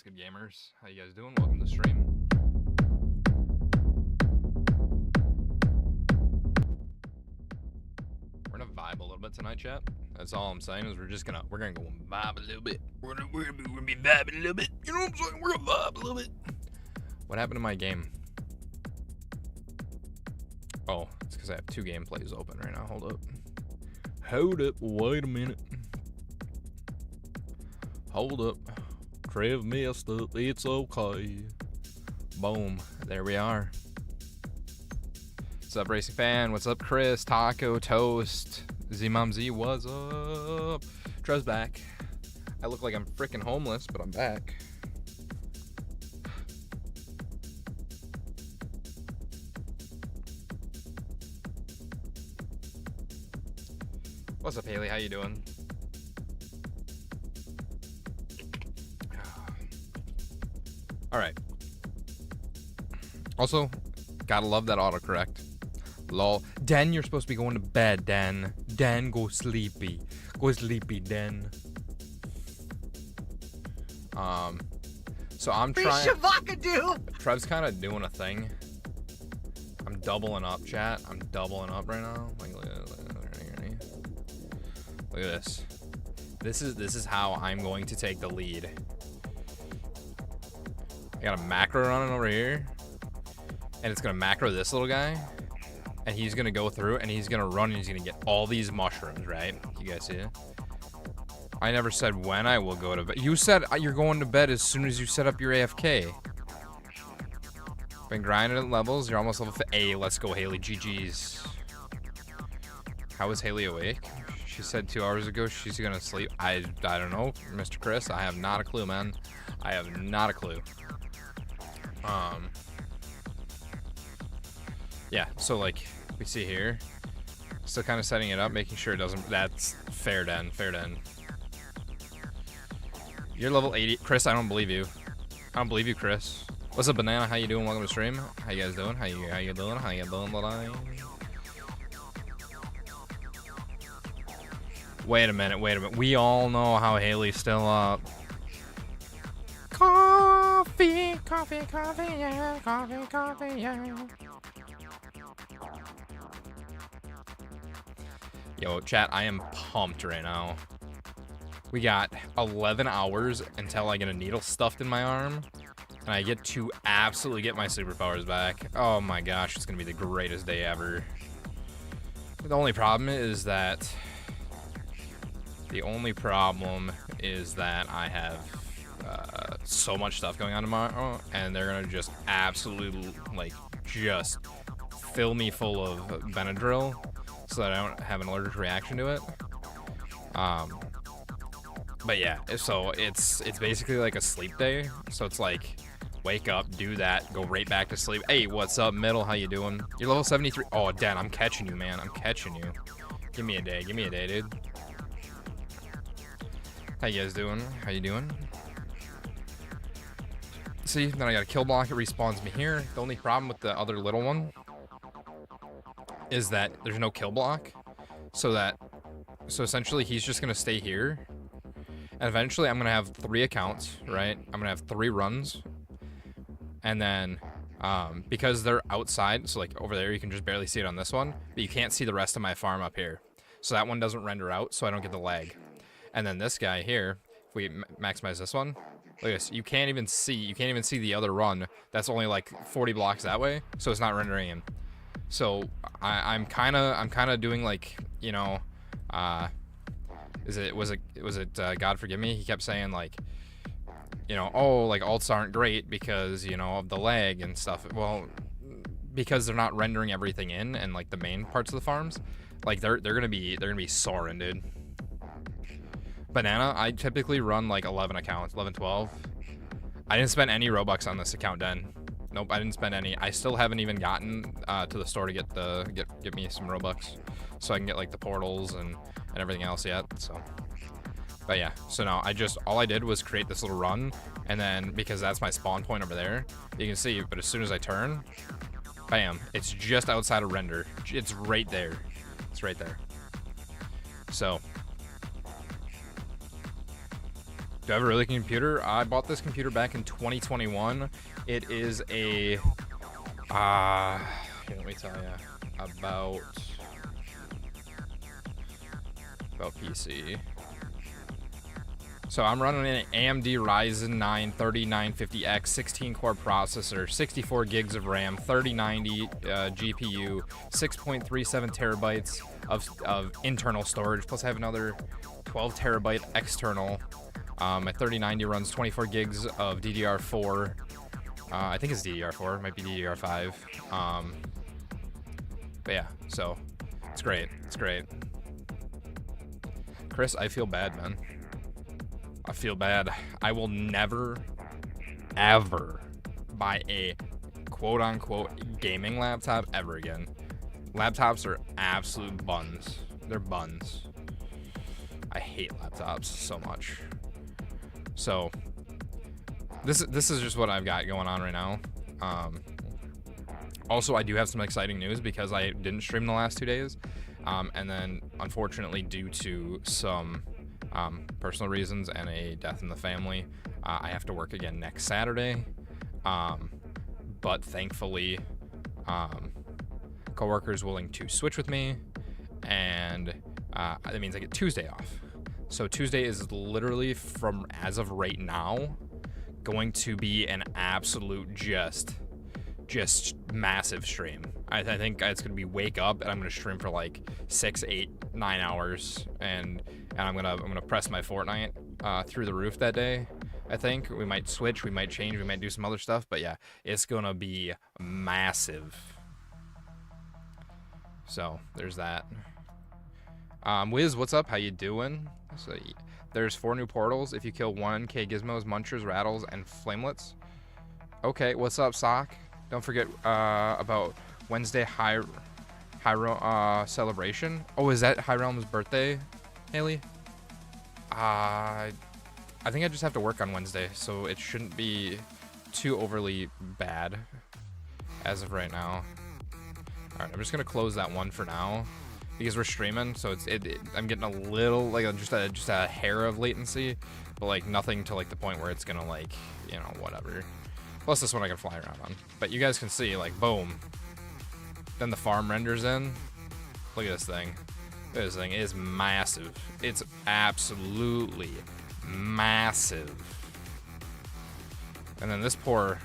good, gamers? How you guys doing? Welcome to the stream. We're gonna vibe a little bit tonight, chat. That's all I'm saying is we're gonna go and vibe a little bit. We're gonna be vibing a little bit. You know what I'm saying? We're gonna vibe a little bit. What happened to my game? Oh, it's because I have two gameplays open right now. Hold up. Hold up. Wait a minute. Hold up. Trev messed up. It's okay. Boom. There we are. What's up, Racing Fan? What's up, Chris? Taco, Toast, Z-Mom Z, what's up? Trev's back. I look like I'm freaking homeless, but I'm back. What's up, Haley? How you doing? All right. Also, gotta love that autocorrect. Lol. Den, you're supposed to be going to bed, Den. Den, go sleepy. Go sleepy, Den. So I'm trying. Trev's kind of doing a thing. I'm doubling up, chat. I'm doubling up right now. Like, look at this. This is how I'm going to take the lead. I got a macro running over here, and it's gonna macro this little guy, and he's gonna go through, and he's gonna run, and he's gonna get all these mushrooms, right? You guys see it? I never said when I will go to bed. You said you're going to bed as soon as you set up your AFK. Been grinding at levels. You're almost level 8. Let's go, Haley. GG's. How is Haley awake? She said 2 hours ago she's gonna sleep. I don't know, Mr. Chris. I have not a clue, man. I have not a clue. Yeah, so like we see here, still kind of setting it up, making sure it doesn't. That's fair, Den. Fair, Den. You're level 80, Chris. I don't believe you. I don't believe you, Chris. What's up, Banana? How you doing? Welcome to stream. How you guys doing? How you doing? How you doing? Wait a minute. Wait a minute. We all know how Haley's still up. Coffee, coffee, coffee, yeah, coffee, coffee, yeah. Yo, chat, I am pumped right now. We got 11 hours until I get a needle stuffed in my arm, and I get to absolutely get my superpowers back. Oh my gosh, it's gonna be the greatest day ever. The only problem is that I have so much stuff going on tomorrow, and they're gonna just absolutely just fill me full of Benadryl so that I don't have an allergic reaction to it. But yeah, so it's basically like a sleep day. So it's like wake up, do that, go right back to sleep. Hey, what's up, Middle? How you doing? You're level 73. Oh, Dan, I'm catching you, man. I'm catching you. Give me a day. Give me a day, dude. How you guys doing? How you doing? See, then I got a kill block. It respawns me here. The only problem with the other little one is that there's no kill block. So essentially he's just gonna stay here. And eventually I'm gonna have 3 accounts, right? I'm gonna have 3 runs. And then because they're outside, so like over there you can just barely see it on this one, but you can't see the rest of my farm up here. So that one doesn't render out, so I don't get the lag. And then this guy here, if we maximize this one, look at this. You can't even see the other run. That's only like 40 blocks that way, so it's not rendering in. So I'm kind of doing like, you know, was it God forgive me? He kept saying like, you know, oh, like alts aren't great because, you know, of the lag and stuff. Well, because they're not rendering everything in and like the main parts of the farms, like they're gonna be soaring, dude. Banana, I typically run like 11 accounts, 11, 12. I didn't spend any Robux on this account, Den. Nope, I didn't spend any. I still haven't even gotten to the store to get me some Robux, so I can get like the portals and everything else yet. So, but yeah. So now all I did was create this little run, and then because that's my spawn point over there, you can see. But as soon as I turn, bam! It's just outside of render. It's right there. It's right there. So Do I have a really good computer? I bought this computer back in 2021. It is a, let me tell you about PC. So I'm running an AMD Ryzen 9 3950X 16-core processor, 64 gigs of RAM, 3090 GPU, 6.37 terabytes of internal storage, plus I have another 12 terabyte external. My 3090 runs 24 gigs of DDR4. I think it's DDR4, it might be DDR5. But yeah, so it's great. It's great. Chris, I feel bad, man. I feel bad. I will never, ever buy a quote-unquote gaming laptop ever again. Laptops are absolute buns. They're buns. I hate laptops so much. So, this is just what I've got going on right now. Also, I do have some exciting news because I didn't stream the last 2 days. And then, unfortunately, due to some personal reasons and a death in the family, I have to work again next Saturday. But thankfully, coworkers willing to switch with me, and that means I get Tuesday off. So Tuesday is literally, from as of right now, going to be an absolute just massive stream. I think it's gonna be wake up and I'm gonna stream for like 6, 8, 9 hours, and I'm gonna press my Fortnite through the roof that day. I think we might switch, we might change, we might do some other stuff, but yeah, it's gonna be massive. So there's that. Wiz, what's up? How you doing? So there's 4 new portals if you kill 1K gizmos, munchers, rattles, and flamelets. Okay, what's up, Sock? Don't forget about Wednesday High celebration. Oh, is that High Realms' birthday, Haley? I think I just have to work on Wednesday, so it shouldn't be too overly bad as of right now. All right, I'm just gonna close that one for now because we're streaming, so I'm getting a little, like, just a hair of latency, but like nothing to like the point where it's gonna, like, you know, whatever. Plus this one I can fly around on, but you guys can see, like, boom. Then the farm renders in. Look at this thing. Look at this thing. It is massive. It's absolutely massive. And then this poor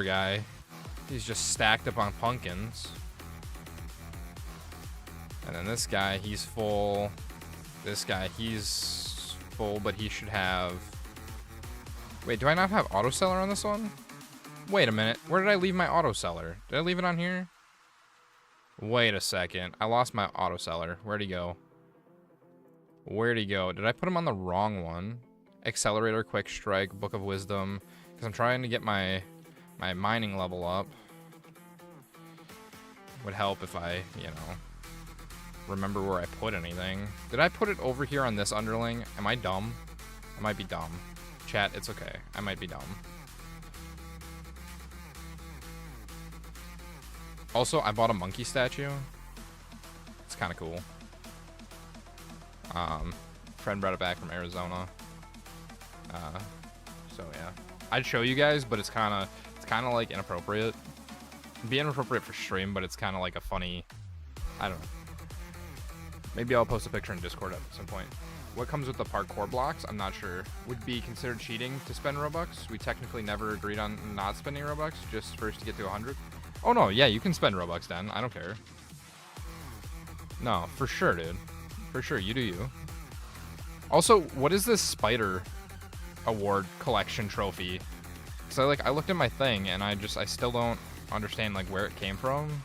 guy, he's just stacked up on pumpkins. And then this guy, he's full. This guy, he's full, but he should have... Wait, do I not have auto seller on this one? Wait a minute. Where did I leave my auto seller? Did I leave it on here? Wait a second. I lost my auto seller. Where'd he go? Where'd he go? Did I put him on the wrong one? Accelerator, quick strike, book of wisdom. Because I'm trying to get my mining level up. Would help if I, you know, remember where I put anything. Did I put it over here on this underling? Am I dumb? I might be dumb. Chat, it's okay. I might be dumb. Also, I bought a monkey statue. It's kind of cool. Friend brought it back from Arizona. So yeah, I'd show you guys, but it's kind of like inappropriate. It'd be inappropriate for stream, but it's kind of like a funny, I don't know. Maybe I'll post a picture in Discord at some point. What comes with the parkour blocks? I'm not sure. Would be considered cheating to spend Robux. We technically never agreed on not spending Robux, just first to get to 100. Oh no, yeah, you can spend Robux then. I don't care. No, for sure, dude. For sure, you do you. Also, what is this spider award collection trophy? So I looked at my thing and I still don't understand like where it came from.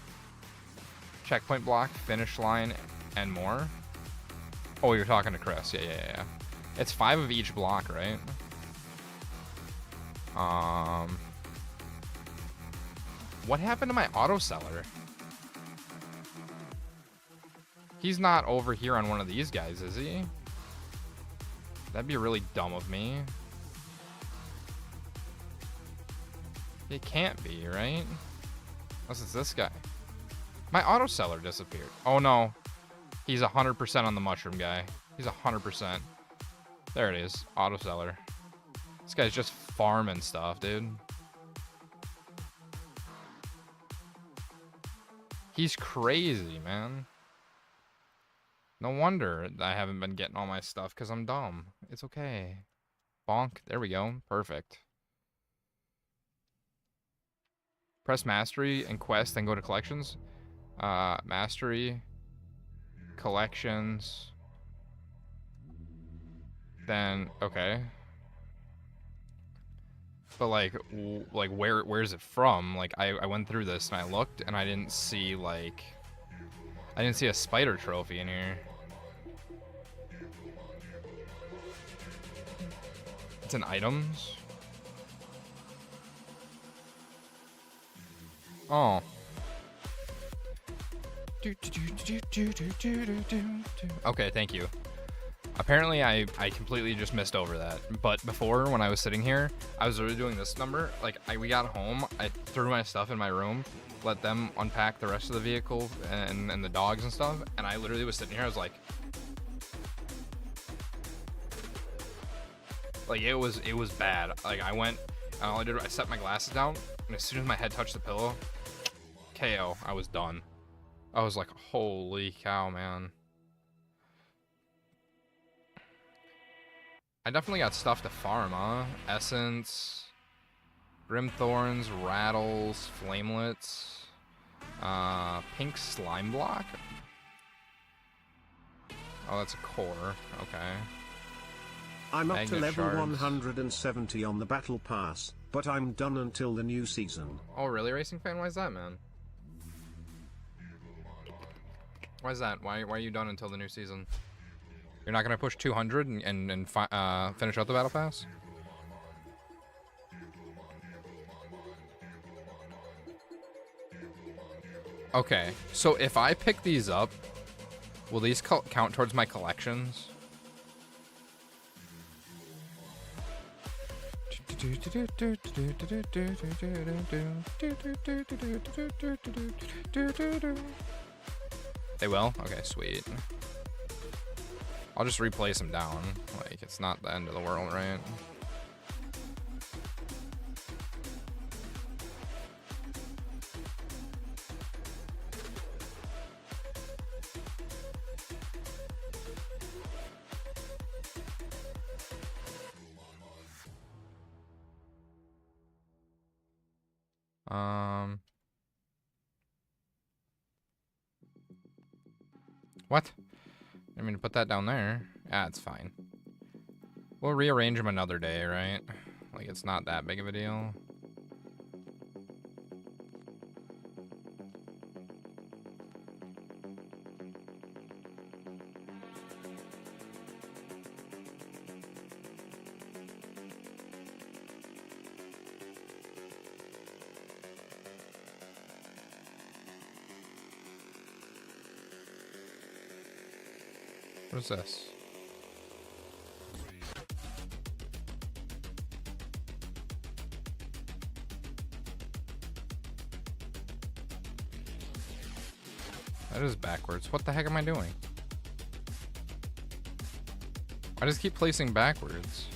Checkpoint block, finish line, and more. Oh, you're talking to Chris. Yeah. It's 5 of each block, right? What happened to my auto seller? He's not over here on one of these guys, is he? That'd be really dumb of me. It can't be, right? Unless it's this guy. My auto seller disappeared. Oh no. He's 100% on the mushroom guy. He's 100%. There it is. Auto seller. This guy's just farming stuff, dude. He's crazy, man. No wonder I haven't been getting all my stuff because I'm dumb. It's okay. Bonk. There we go. Perfect. Press mastery and quest, then go to collections. Mastery, collections. Then okay. But like where's it from? Like I went through this and I looked and I didn't see like a spider trophy in here. It's in items. Oh. Okay, thank you. Apparently, I completely just missed over that. But before, when I was sitting here, I was literally doing this number. Like, we got home, I threw my stuff in my room, let them unpack the rest of the vehicle and the dogs and stuff, and I literally was sitting here, I was like, it was bad. Like, I went, and all I did was I set my glasses down, and as soon as my head touched the pillow, KO, I was done. I was like, holy cow, man. I definitely got stuff to farm, huh? Essence, Grimthorns, Rattles, Flamelets, Pink Slime Block. Oh, that's a core. Okay. I'm up to level shards. 170 on the battle pass, but I'm done until the new season. Oh, really, Racing Fan? Why is that, man? Why is that? Why are you done until the new season? You're not gonna push 200 and finish out the battle pass? Okay, so if I pick these up, will these count towards my collections? They will? Okay, sweet. I'll just replace them down. Like, it's not the end of the world, right? What? I mean, put that down there. Ah, it's fine. We'll rearrange them another day, right? Like, it's not that big of a deal. What is this? That is backwards. What the heck am I doing? I just keep placing backwards.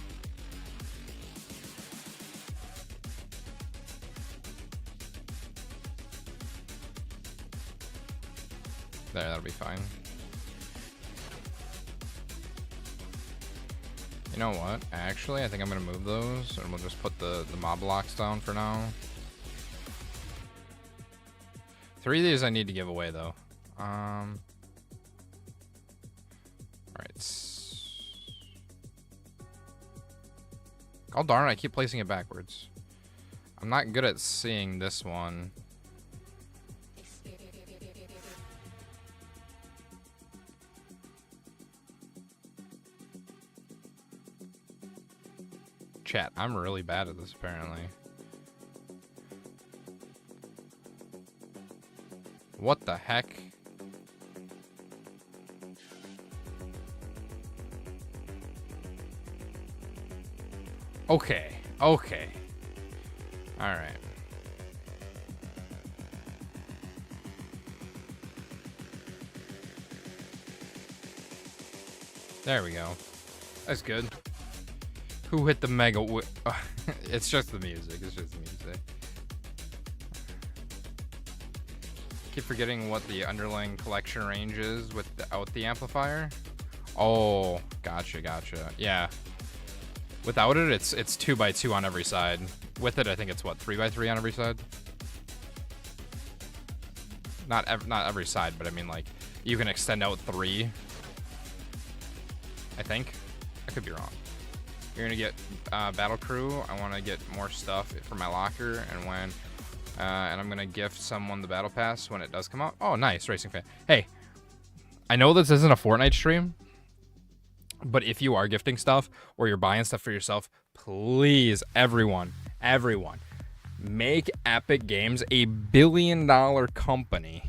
There, that'll be fine. You know what? Actually, I think I'm gonna move those, and we'll just put the mob blocks down for now. 3 of these I need to give away, though. Alright. Oh, darn it, I keep placing it backwards. I'm not good at seeing this one. Chat, I'm really bad at this, apparently. What the heck? Okay, okay. Alright. There we go. That's good. Who hit the mega? It's just the music. It's just the music. Keep forgetting what the underlying collection range is without the amplifier. Oh, gotcha. Yeah. Without it, it's 2x2 on every side. With it, I think it's what, 3x3 on every side. Not every side, but I mean, like, you can extend out 3. I think. I could be wrong. You're gonna get battle crew. I want to get more stuff for my locker, and I'm gonna gift someone the battle pass when it does come out. Oh, nice, racing fan. Hey, I know this isn't a Fortnite stream, but if you are gifting stuff or you're buying stuff for yourself, please, everyone, make Epic Games a $1 billion company.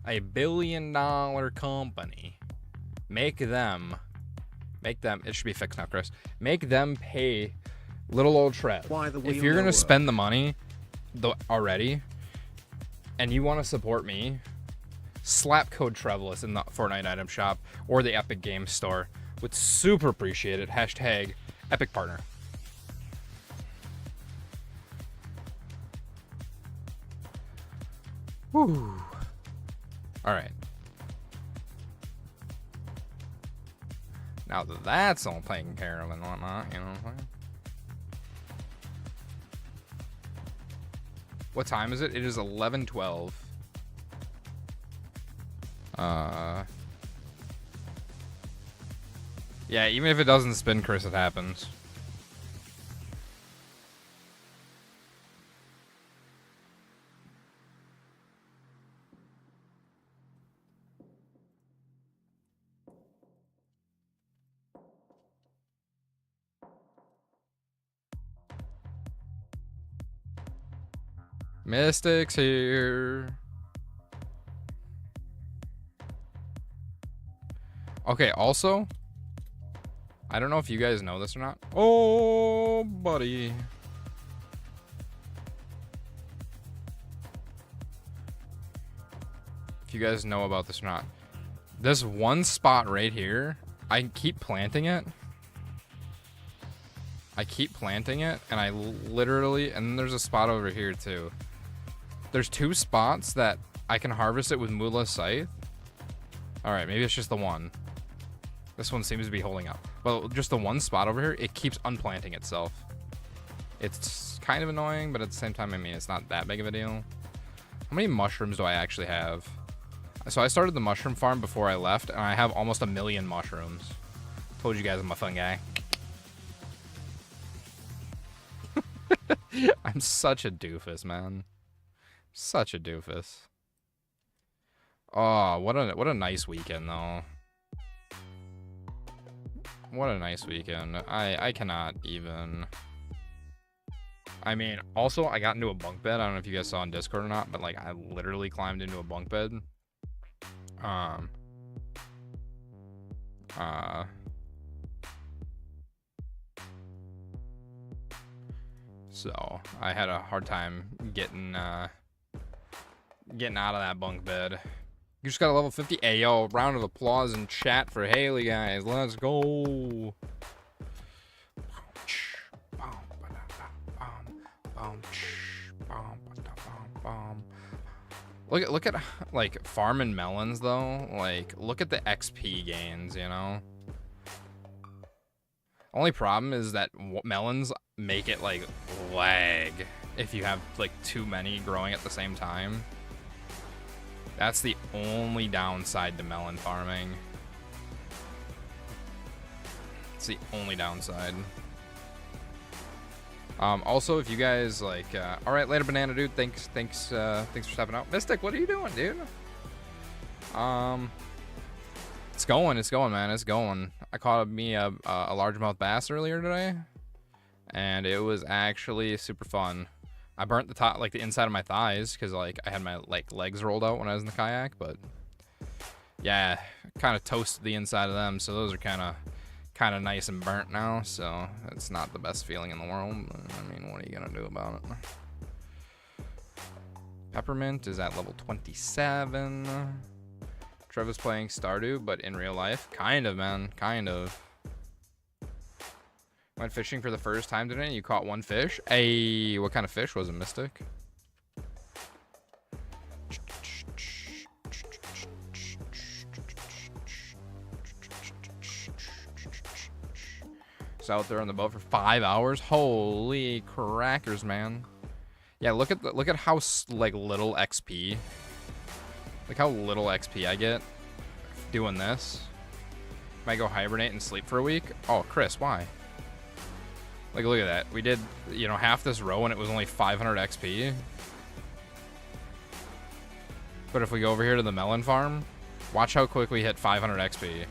A $1 billion company. Make them. It should be fixed now, Chris. Make them pay little old Trev. If you're gonna spend the money already, and you want to support me, slap code Trevaless in the Fortnite item shop or the Epic Games store. Would super appreciate it. Hashtag Epic Partner. Woo. All right. Now that that's all taken care of and whatnot, you know what I'm saying? What time is it? It is 11:12. Yeah, even if it doesn't spin, Chris, it happens. Mystic's here. Okay, also, I don't know if you guys know this or not. Oh, buddy. If you guys know about this or not. This one spot right here, I keep planting it. And I literally, and then there's a spot over here too. There's 2 spots that I can harvest it with Mula's scythe. Alright, maybe it's just the one. This one seems to be holding up. But just the one spot over here, it keeps unplanting itself. It's kind of annoying, but at the same time, I mean, it's not that big of a deal. How many mushrooms do I actually have? So I started the mushroom farm before I left, and I have almost 1 million mushrooms. Told you guys I'm a fun guy. I'm such a doofus, man. Such a doofus. Oh, what a nice weekend, though. What a nice weekend. I cannot even. I mean, also, I got into a bunk bed. I don't know if you guys saw on Discord or not, but, like, I literally climbed into a bunk bed. So I had a hard time getting out of that bunk bed. You just got a level 50. Hey, yo, round of applause in chat for Haley, guys. Let's go. Look at like farming melons though. Like, look at the XP gains, you know. Only problem is that melons make it like lag if you have like too many growing at the same time. That's the only downside to melon farming. It's the only downside. Also, if you guys like, all right, later, banana dude. Thanks for stepping out. Mystic, what are you doing, dude? It's going, man. It's going. I caught me a largemouth bass earlier today, and it was actually super fun. I burnt the top, like the inside of my thighs, because like I had my like legs rolled out when I was in the kayak, but yeah, kind of toasted the inside of them, so those are kind of nice and burnt now. So it's not the best feeling in the world, but I mean, what are you gonna do about it? Peppermint is at level 27. Trevor's playing Stardew, but in real life, kind of, man, kind of. Went fishing for the first time today and you caught one fish. Hey, what kind of fish was it, Mystic? It's out there on the boat for 5 hours. Holy crackers, man. Yeah, look at how like little XP. Like how little XP I get doing this. Might go hibernate and sleep for a week. Oh, Chris, why? Like, look at that. We did, you know, half this row and it was only 500 XP. But if we go over here to the melon farm, watch how quick we hit 500 XP.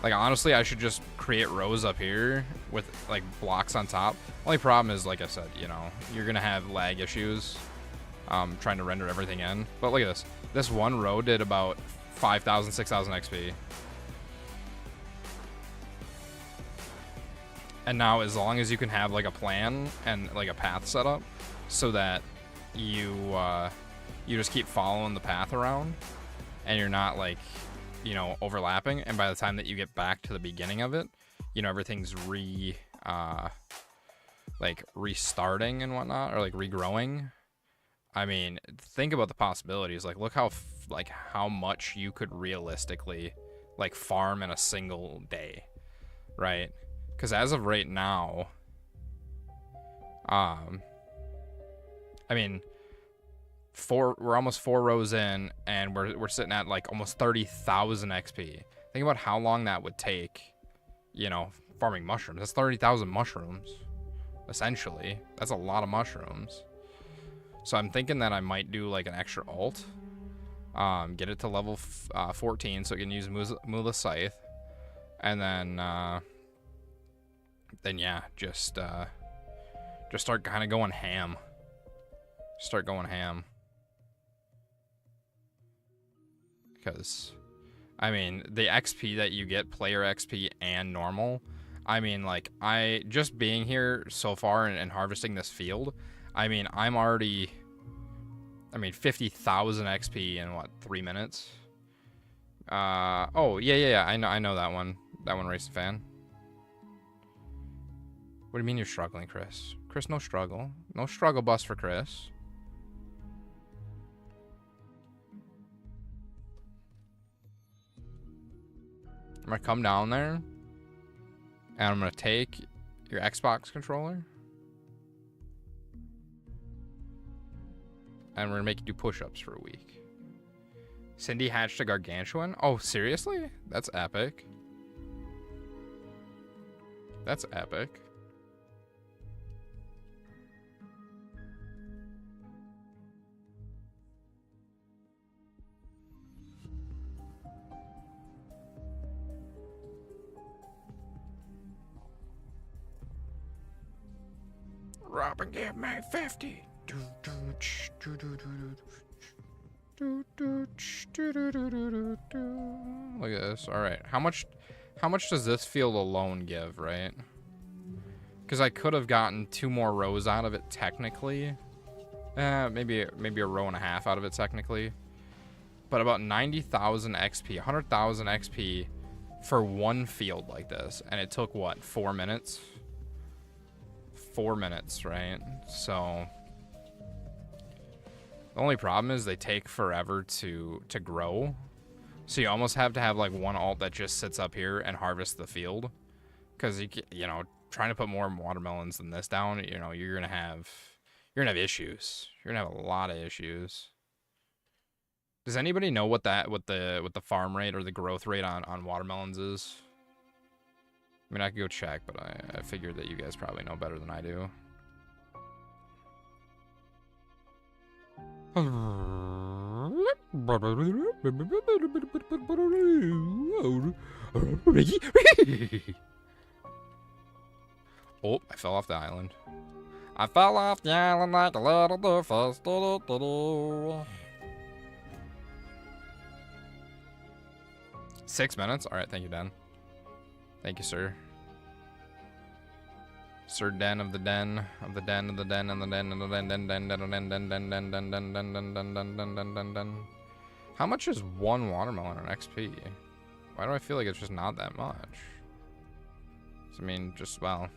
Like, honestly, I should just create rows up here with, like, blocks on top. Only problem is, like I said, you know, you're going to have lag issues trying to render everything in. But look at this. This one row did about 5,000, 6,000 XP. And now, as long as you can have, like, a plan and, like, a path set up so that you just keep following the path around and you're not, like, you know, overlapping, and by the time that you get back to the beginning of it, you know, everything's like restarting and whatnot, or like regrowing. I mean, think about the possibilities. Like, look how how much you could realistically like farm in a single day, right? Because as of right now, I mean, we're almost 4 rows in, and we're sitting at like almost 30,000 XP. Think about how long that would take, you know, farming mushrooms. That's 30,000 mushrooms, essentially. That's a lot of mushrooms. So I'm thinking that I might do like an extra alt, get it to level 14 so it can use Mula Scythe, and then yeah, just start kind of going ham. Start going ham. Because, I mean, the XP that you get, player XP and normal, I mean, like, just being here so far and harvesting this field, I mean, I'm already, 50,000 XP in, what, 3 minutes? Oh, yeah, I know that one. That one, Racing Fan. What do you mean you're struggling, Chris? Chris, no struggle. No struggle bus for Chris. I'm gonna come down there and I'm gonna take your Xbox controller and we're gonna make you do push-ups for a week. Cindy hatched a gargantuan? Oh, seriously? That's epic. That's epic. Robin, give me 50. Look at this. All right, how much does this field alone give, right? Because I could have gotten 2 more rows out of it technically. Maybe a row and a half out of it technically. But about 90,000 XP, 100,000 XP for one field like this, and it took what, 4 minutes? 4 minutes, right? So the only problem is they take forever to grow. So you almost have to have like one alt that just sits up here and harvests the field, because you know, trying to put more watermelons than this down, you know, you're gonna have issues. You're gonna have a lot of issues. Does anybody know what the farm rate or the growth rate on watermelons is? I mean, I could go check, but I figured that you guys probably know better than I do. Oh, I fell off the island. I fell off the island like a little doofus. 6 minutes? Alright, thank you, Dan. Thank you, sir. Sir Den of the Den of the Den of the Den and the Den and the Den Den Den Den Den Den Den Den Den Den Den Den Den Den Den Den Den. How much is one watermelon on XP? Why do I feel like it's just not that much? So, I mean, just, well,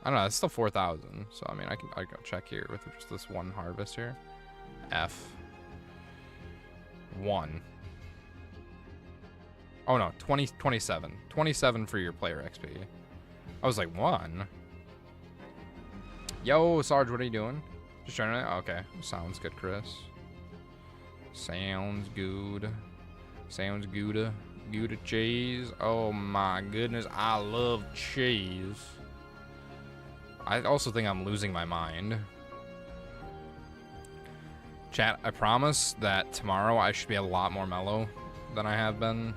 I don't know. It's still 4,000. So, I mean, I can check here with just this one harvest here. F. 1. Oh, no. 27. 27 for your player XP. I was like, 1? Yo, Sarge, what are you doing? Just trying to... Okay. Sounds good, Chris. Sounds good. Sounds good. Good cheese. Oh, my goodness. I love cheese. I also think I'm losing my mind. Chat, I promise that tomorrow I should be a lot more mellow than I have been.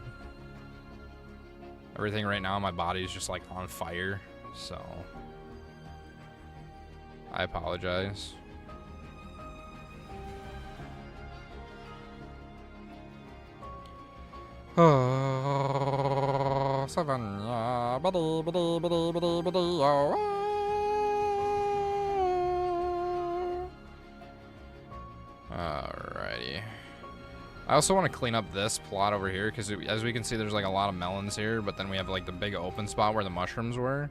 Everything right now, my body is just like on fire, so I apologize. Oh, Savannah. Alrighty. I also want to clean up this plot over here because as we can see there's like a lot of melons here, but then we have like the big open spot where the mushrooms were.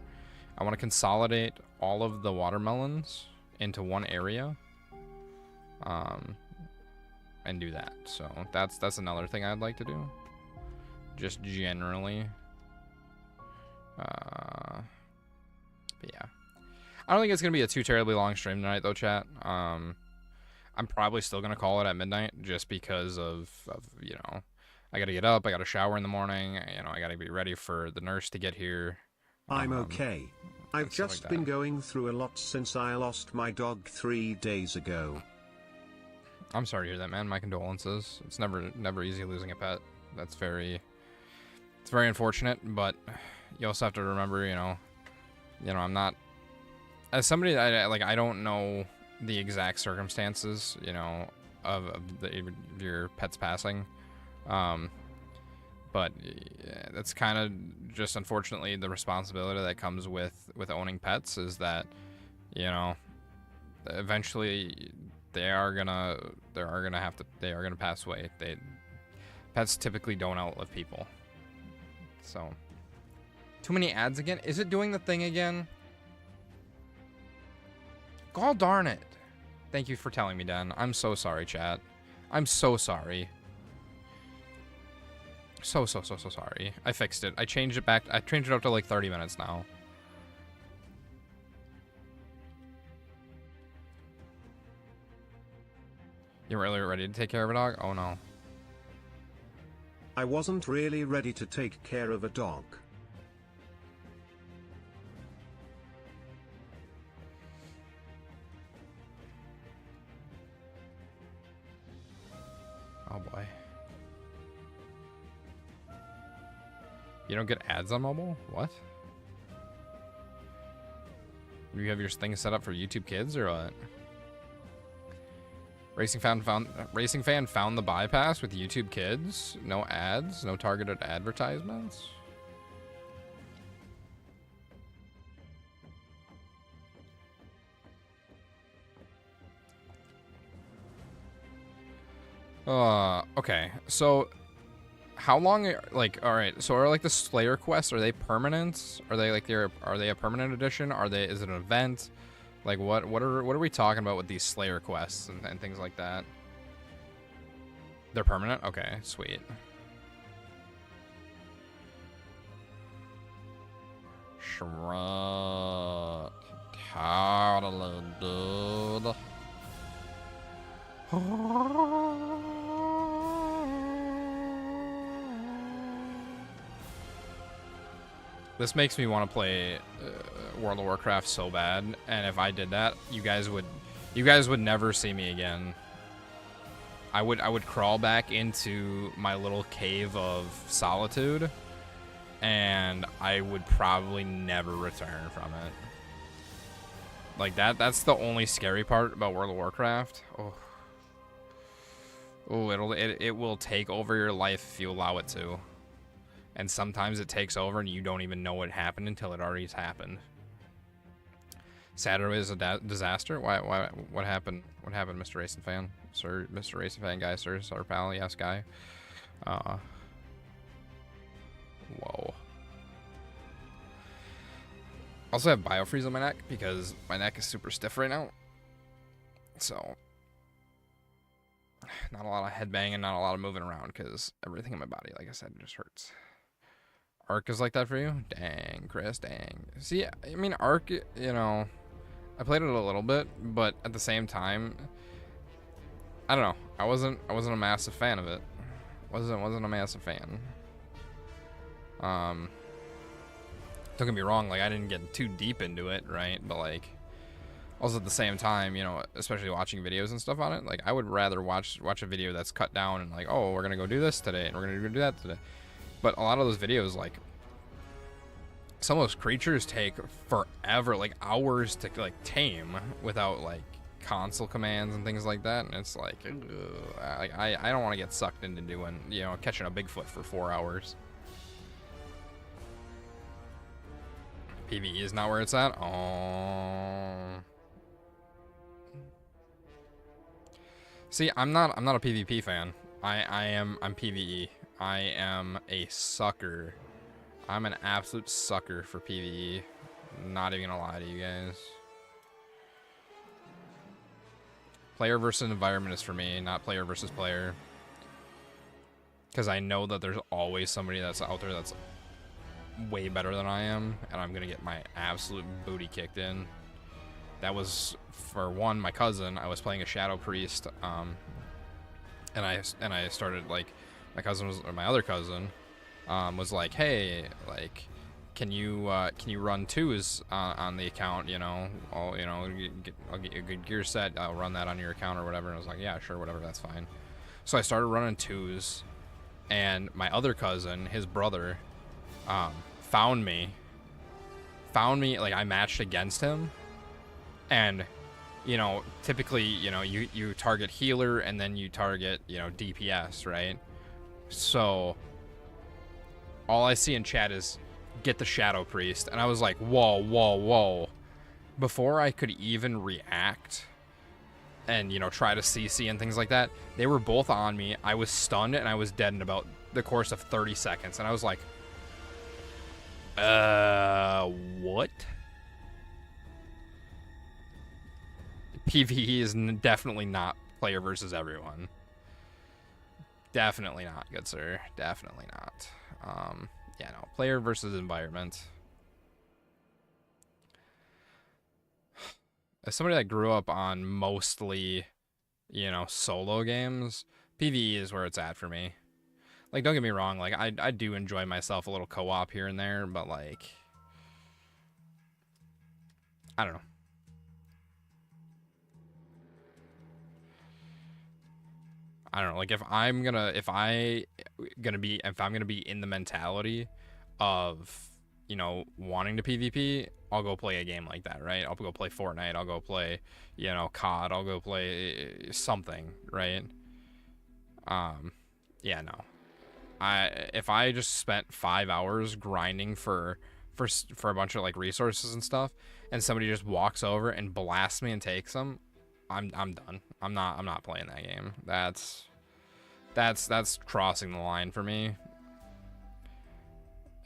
I want to consolidate all of the watermelons into one area and do that. So that's another thing I'd like to do, just generally. But yeah, I don't think it's gonna be a too terribly long stream tonight though, chat. I'm probably still gonna call it at midnight just because of you know, I gotta get up, I gotta shower in the morning, you know, I gotta be ready for the nurse to get here. I'm okay. I've just been going through a lot since I lost my dog 3 days ago. I'm sorry to hear that, man. My condolences. It's never easy losing a pet. It's very unfortunate, but you also have to remember, you know, I'm not, as somebody I don't know the exact circumstances, you know, of your pet's passing, but yeah, that's kind of just unfortunately the responsibility that comes with owning pets, is that, you know, eventually they are gonna pass away. Pets typically don't outlive people. So, too many ads again? Is it doing the thing again? God darn it. Thank you for telling me, Dan. I'm so sorry, chat. I'm so sorry. So sorry. I fixed it. I changed it back. I changed it up to like 30 minutes now. You're really ready to take care of a dog? Oh no. I wasn't really ready to take care of a dog. Oh boy. You don't get ads on mobile? What? Do you have your thing set up for YouTube Kids or what? Racing fan found the bypass with YouTube Kids. No ads, no targeted advertisements. Okay. So how long, like, all right, so are like the Slayer quests, are they permanent? Are they like are they a permanent edition? Is it an event? Like what are we talking about with these Slayer quests and things like that? They're permanent? Okay, sweet. Shrug. Totally, dude. This makes me want to play World of Warcraft so bad, and if I did that, you guys would never see me again. I would crawl back into my little cave of solitude, and I would probably never return from it. Like that's the only scary part about World of Warcraft. Oh, it will take over your life if you allow it to. And sometimes it takes over and you don't even know what happened until it already's happened. Saturday is a disaster? What happened? What happened, Mr. Racing Fan? Sir, Mr. Racing Fan guy, sir, pal, yes, guy. Whoa. Also have biofreeze on my neck because my neck is super stiff right now. So, not a lot of head banging, not a lot of moving around because everything in my body, like I said, just hurts. Arc is like that for you? Dang, Chris, dang. See, I mean, Arc, you know, I played it a little bit, but at the same time, I don't know. I wasn't a massive fan of it. Wasn't a massive fan. Don't get me wrong, like I didn't get too deep into it, right? But like, also at the same time, you know, especially watching videos and stuff on it, like I would rather watch a video that's cut down and like, oh, we're gonna go do this today and we're gonna go do that today. But a lot of those videos, like, some of those creatures take forever, like hours to like tame without like console commands and things like that. And it's like, I don't want to get sucked into doing, you know, catching a Bigfoot for 4 hours. PvE is not where it's at. Oh. See, I'm not a PvP fan. I'm PvE. I am a sucker. I'm an absolute sucker for PvE. Not even gonna lie to you guys. Player versus environment is for me, not player versus player. Because I know that there's always somebody that's out there that's way better than I am, and I'm gonna get my absolute booty kicked in. That was, for one, my cousin. I was playing a Shadow Priest, and I started, like, my cousin was, or my other cousin, was like, hey, like, can you run twos on the account? You know, I'll get you a good gear set. I'll run that on your account or whatever. And I was like, yeah, sure, whatever, that's fine. So I started running twos, and my other cousin, his brother, found me, like I matched against him, and, you know, typically, you know, you target healer and then you target, you know, DPS, right? So all I see in chat is get the Shadow Priest, and I was like, whoa. Before I could even react and, you know, try to CC and things like that, they were both on me. I was stunned and I was dead in about the course of 30 seconds, and I was like, what? PvE is definitely not player versus everyone. Definitely not, good sir. Definitely not. Yeah, no. Player versus environment. As somebody that grew up on mostly, you know, solo games, PvE is where it's at for me. Like, don't get me wrong, like, I do enjoy myself a little co-op here and there, but, like, I don't know. I don't know, like, if I'm gonna be in the mentality of, you know, wanting to PvP, I'll go play a game like that, right? I'll go play Fortnite, I'll go play, you know, COD, I'll go play something, right? Yeah, no. If I just spent 5 hours grinding for a bunch of like resources and stuff, and somebody just walks over and blasts me and takes them, I'm done. I'm not playing that game. That's crossing the line for me.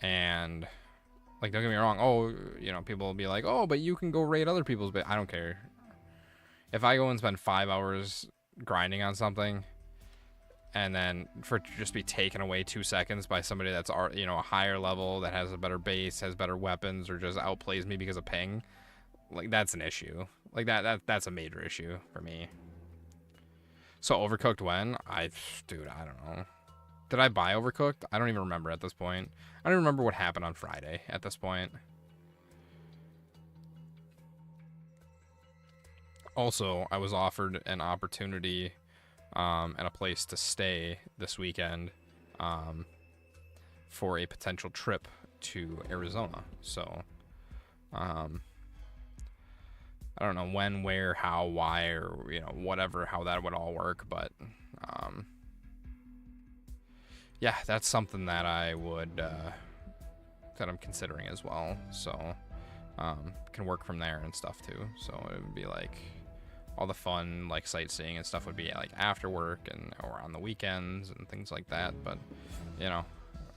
And, like, don't get me wrong. Oh, you know, people will be like, oh, but you can go raid other people's. But I don't care. If I go and spend 5 hours grinding on something, and then for it to just be taken away 2 seconds by somebody that's, you know, a higher level, that has a better base, has better weapons, or just outplays me because of ping, like, that's an issue. Like, that's a major issue for me. So Overcooked when? Dude, I don't know. Did I buy Overcooked? I don't even remember at this point. I don't even remember what happened on Friday at this point. Also, I was offered an opportunity and a place to stay this weekend for a potential trip to Arizona. So, I don't know when, where, how, why, or, you know, whatever, how that would all work, but yeah, that's something that I would that I'm considering as well. So can work from there and stuff too. So it would be like all the fun, like, sightseeing and stuff would be like after work and or on the weekends and things like that. But, you know,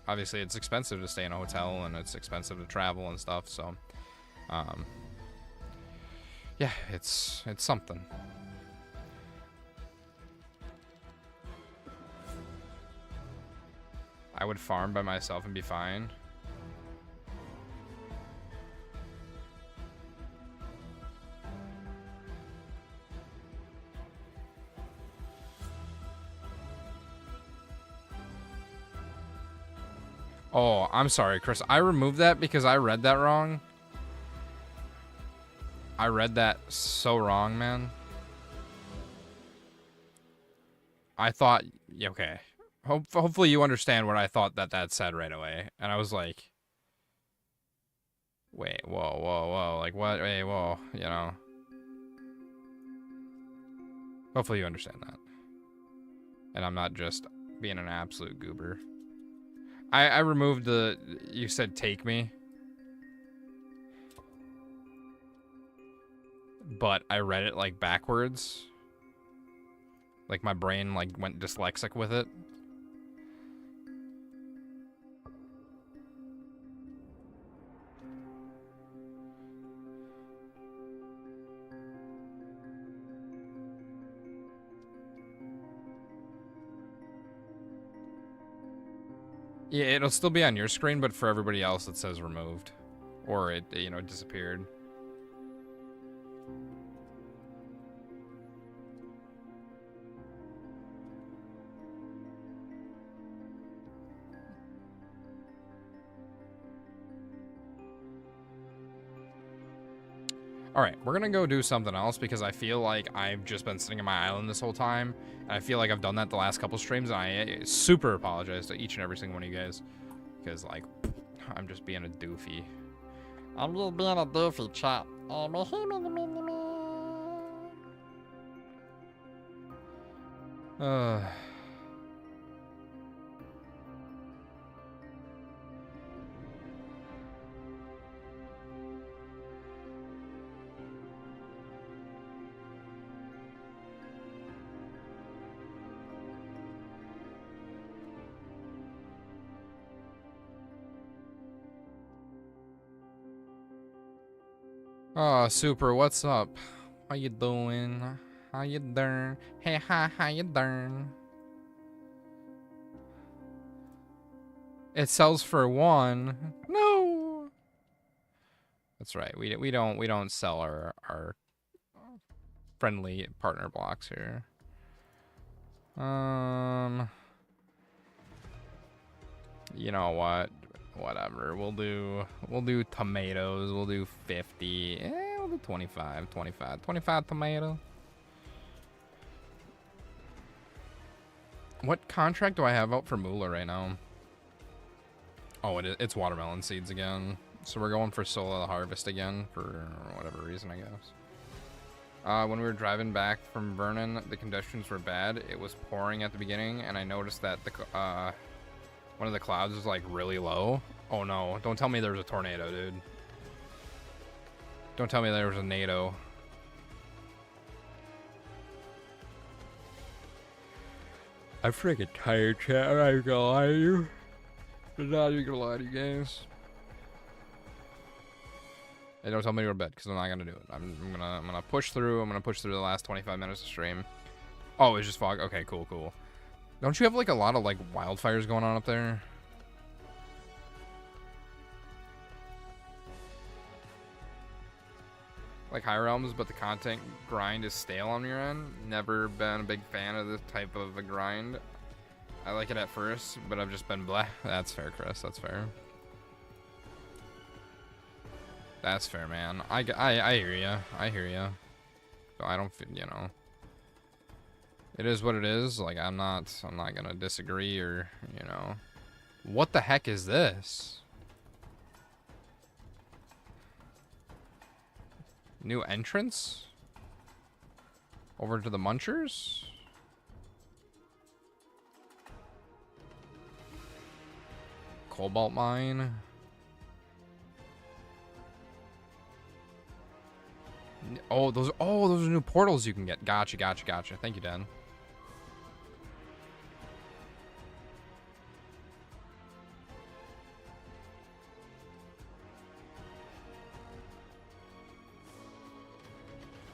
obviously it's expensive to stay in a hotel and it's expensive to travel and stuff. So Yeah, it's something. I would farm by myself and be fine. Oh, I'm sorry, Chris. I removed that because I read that wrong. I read that so wrong, man. I thought, okay. Hopefully you understand what I thought that said right away. And I was like, wait, whoa. Like, what? Wait, whoa, you know. Hopefully you understand that. And I'm not just being an absolute goober. I removed the, you said take me. But I read it like backwards. Like my brain like went dyslexic with it. Yeah, it'll still be on your screen, but for everybody else it says removed. Or it, you know, disappeared. Alright, we're gonna go do something else because I feel like I've just been sitting in my island this whole time. And I feel like I've done that the last couple streams, and I super apologize to each and every single one of you guys. Because, like, I'm just being a doofy. I'm just being a doofy, chat. Oh, super, what's up? How you doing? How you doing? Hey, hi, how you doing? It sells for 1. No. That's right. We don't sell our friendly partner blocks here. You know what? Whatever. We'll do tomatoes. We'll do 50. We'll do 25 tomato. What contract do I have out for Moolah right now? Oh, it's watermelon seeds again. So we're going for solo harvest again for whatever reason, I guess. When we were driving back from Vernon, the conditions were bad. It was pouring at the beginning, and I noticed that the one of the clouds was like really low. Oh no, don't tell me there was a tornado, dude. Don't tell me there was a NATO. I'm freaking tired, chat. I'm not even gonna lie to you. I'm not even gonna lie to you guys. Hey, don't tell me to go to bed, because I'm not gonna do it. I'm gonna push through. I'm gonna push through the last 25 minutes of stream. Oh, it's just fog. Okay, cool. Don't you have like a lot of like wildfires going on up there? Like high realms, but the content grind is stale on your end. Never been a big fan of this type of a grind. I like it at first, but I've just been blah. That's fair, Chris. That's fair. That's fair, man. I hear ya. I hear ya. So I don't, you know. It is what it is. Like I'm not gonna disagree or, you know. What the heck is this? New entrance? Over to the Munchers? Cobalt mine? Oh, those are new portals you can get. Gotcha. Thank you, Dan.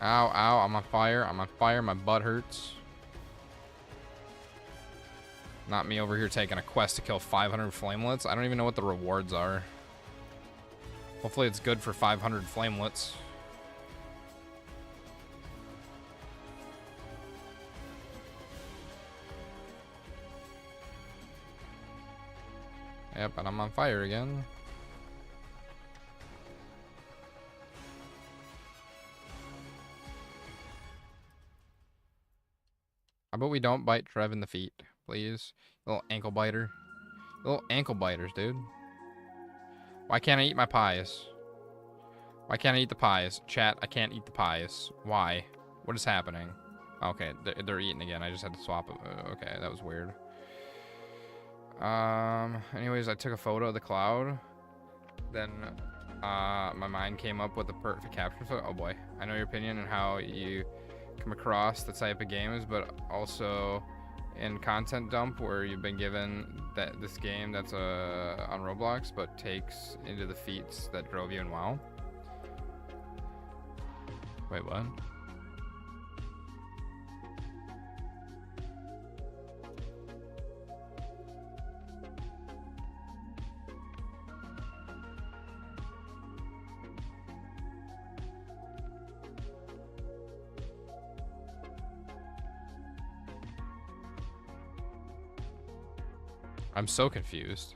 Ow, ow, I'm on fire. I'm on fire. My butt hurts. Not me over here taking a quest to kill 500 flamelets. I don't even know what the rewards are. Hopefully it's good for 500 flamelets. Yep, and I'm on fire again. How about we don't bite Trev in the feet, please? Little ankle biter. Little ankle biters, dude. Why can't I eat my pies? Why can't I eat the pies? Chat, I can't eat the pies. Why? What is happening? Okay, they're eating again. I just had to swap it. Okay, that was weird. Anyways, I took a photo of the cloud. Then, my mind came up with the perfect caption photo. Oh boy. I know your opinion on how you come across the type of games, but also in content dump where you've been given that this game that's on Roblox but takes into the feats that drove you in WoW. Wait, what? I'm so confused.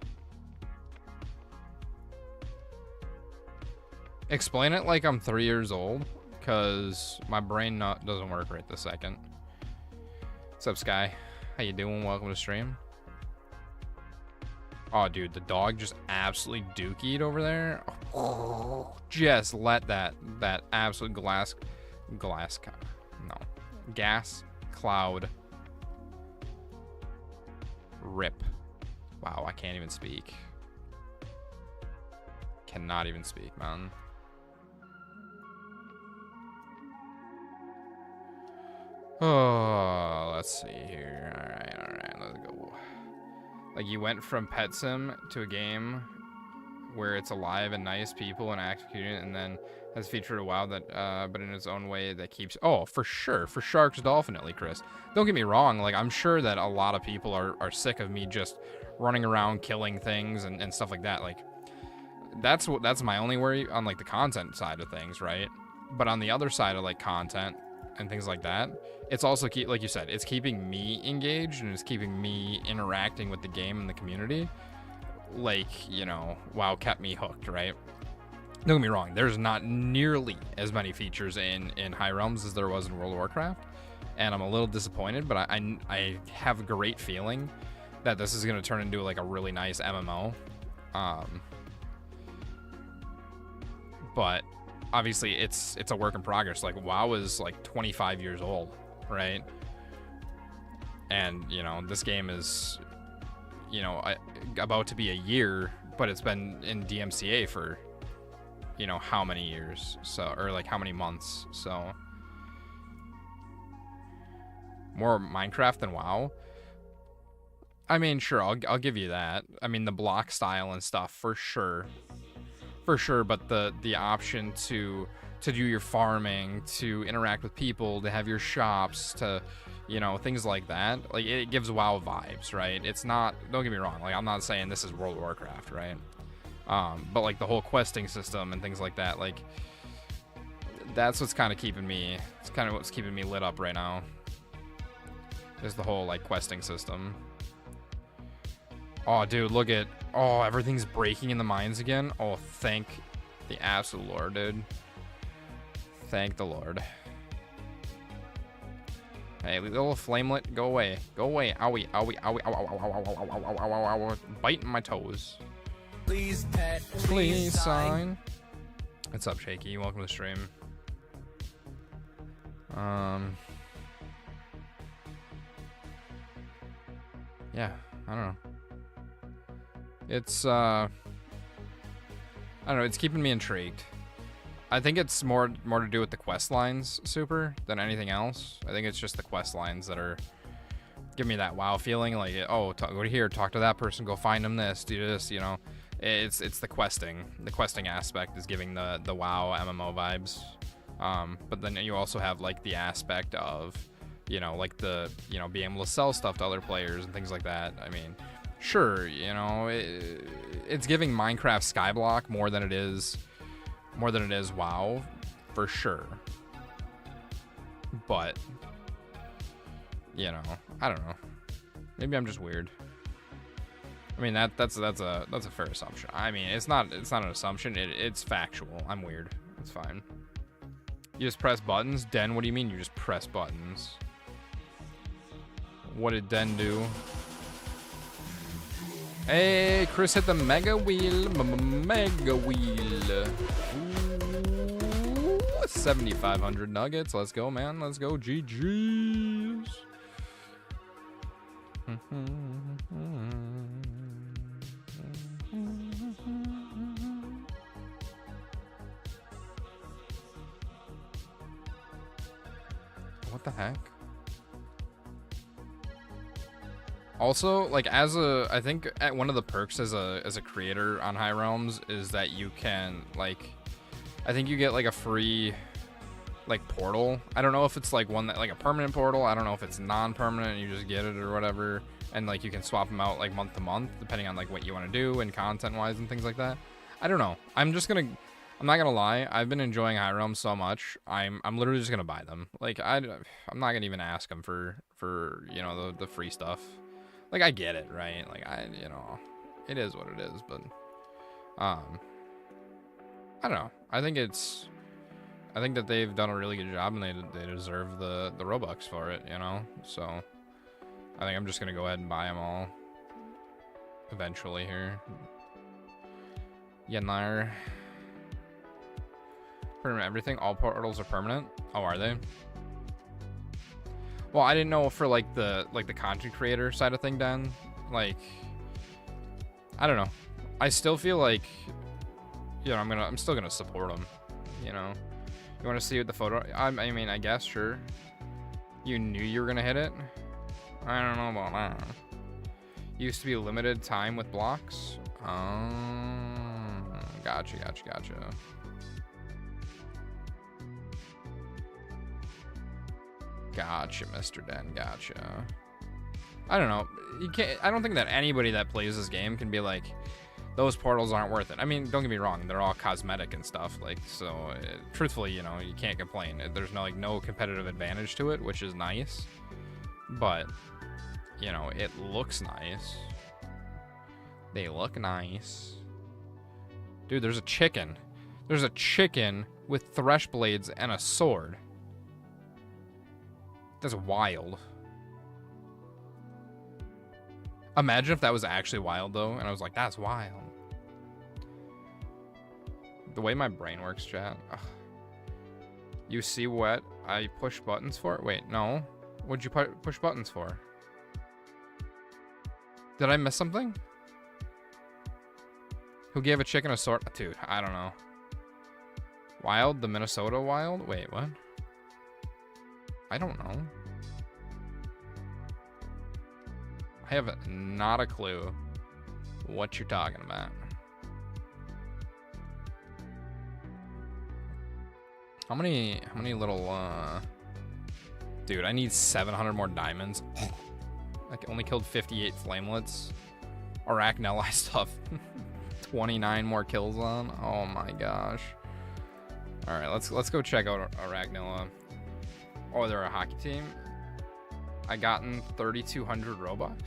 Explain it like I'm 3 years old, because my brain doesn't work right this second. What's up, Sky? How you doing? Welcome to stream. Oh, dude, the dog just absolutely dookied over there. Just let that absolute gas cloud rip. Wow, I can't even speak. Cannot even speak, man. Oh, let's see here. All right, let's go. Like, you went from Pet Sim to a game where it's alive and nice people and active community, and then has featured a WoW that, but in its own way that keeps. Oh, for sure, for Sharks Dolphinately, Chris. Don't get me wrong. Like, I'm sure that a lot of people are sick of me just running around killing things and stuff like that. Like, that's my only worry on like the content side of things, right? But on the other side of like content and things like that, it's also like you said, it's keeping me engaged and it's keeping me interacting with the game and the community. Like, you know, WoW kept me hooked, right? Don't get me wrong, there's not nearly as many features in High Realms as there was in World of Warcraft, and I'm a little disappointed, but I have a great feeling that this is going to turn into like a really nice MMO. But obviously it's a work in progress. Like, WoW is like 25 years old, right? And, you know, this game is, you know, about to be a year, but it's been in DMCA for, you know, how many years? So, or like how many months? So, more Minecraft than WoW. I mean, sure, I'll give you that. I mean, the block style and stuff, for sure, but the option to do your farming, to interact with people, to have your shops, to, you know, things like that, like, it gives WoW vibes, right? It's not, don't get me wrong, like, I'm not saying this is World of Warcraft, right? But like the whole questing system and things like that, like, that's what's kind of keeping me, it's kind of what's keeping me lit up right now, is the whole like questing system. Oh, dude, look at... Oh, everything's breaking in the mines again. Oh, thank the absolute Lord, dude. Thank the Lord. Hey, little flamelet, go away. Go away. Owie, owie, owie, ow, ow, ow, ow, ow, ow, ow, ow, ow, ow, biting my toes. Please, pet. Please sign. What's up, Shaky? Welcome to the stream. Yeah, I don't know. It's, I don't know, it's keeping me intrigued. I think it's more to do with the quest lines, Super, than anything else. I think it's just the quest lines that are giving me that WoW feeling, like, oh, go to here, talk to that person, go find them this, do this, you know. It's the questing. The questing aspect is giving the WoW MMO vibes. But then you also have like the aspect of, you know, like the, you know, being able to sell stuff to other players and things like that. I mean, sure, you know, it's giving Minecraft Skyblock more than it is WoW, for sure. But, you know, I don't know. Maybe I'm just weird. I mean, that's a fair assumption. I mean, it's not an assumption. It's factual. I'm weird. It's fine. You just press buttons? Den, what do you mean you just press buttons? What did Den do? Hey, Chris hit the mega wheel. Mega wheel. Ooh, 7,500 nuggets. Let's go, man. Let's go. GG's. What the heck? Also, like, I think one of the perks as a creator on High Realms is that you can, like, I think you get like a free, like, portal. I don't know if it's like one that, like, a permanent portal. I don't know if it's non-permanent and you just get it or whatever. And like you can swap them out like month to month depending on like what you want to do and content wise and things like that. I don't know. I'm not gonna lie. I've been enjoying High Realms so much. I'm literally just gonna buy them. Like I'm not gonna even ask them for you know the free stuff. Like I get it, right? Like you know, it is what it is. But I don't know. I think that they've done a really good job and they deserve the Robux for it. You know, so. I think I'm just gonna go ahead and buy them all eventually here. Yanar. Permanent everything. All portals are permanent. Oh, are they? Well, I didn't know for like the content creator side of thing, Dan. Like, I don't know. I still feel like, you know, I'm still gonna support them. You know, you want to see what the photo? I mean, I guess sure. You knew you were gonna hit it. I don't know about that. Used to be limited time with blocks. Gotcha. Gotcha, Mr. Den. Gotcha. I don't know. I don't think that anybody that plays this game can be like, those portals aren't worth it. I mean, don't get me wrong. They're all cosmetic and stuff. Like, so truthfully, you know, you can't complain. There's no competitive advantage to it, which is nice. But, you know, it looks nice. They look nice. Dude, there's a chicken. There's a chicken with thresh blades and a sword. That's wild. Imagine if that was actually wild, though, and I was like, that's wild. The way my brain works, chat. Ugh. You see what I push buttons for? Wait, no. What'd you push buttons for? Did I miss something? Who gave a chicken a sword? Dude, I don't know. Wild? The Minnesota Wild? Wait, what? I don't know. I have not a clue what you're talking about. How many little, Dude, I need 700 more diamonds. I only killed 58 flamelets. Arachnelli stuff. 29 more kills on. Oh my gosh. All right, let's go check out Arachnelli. Oh, they're a hockey team. I gotten 3,200 Robux.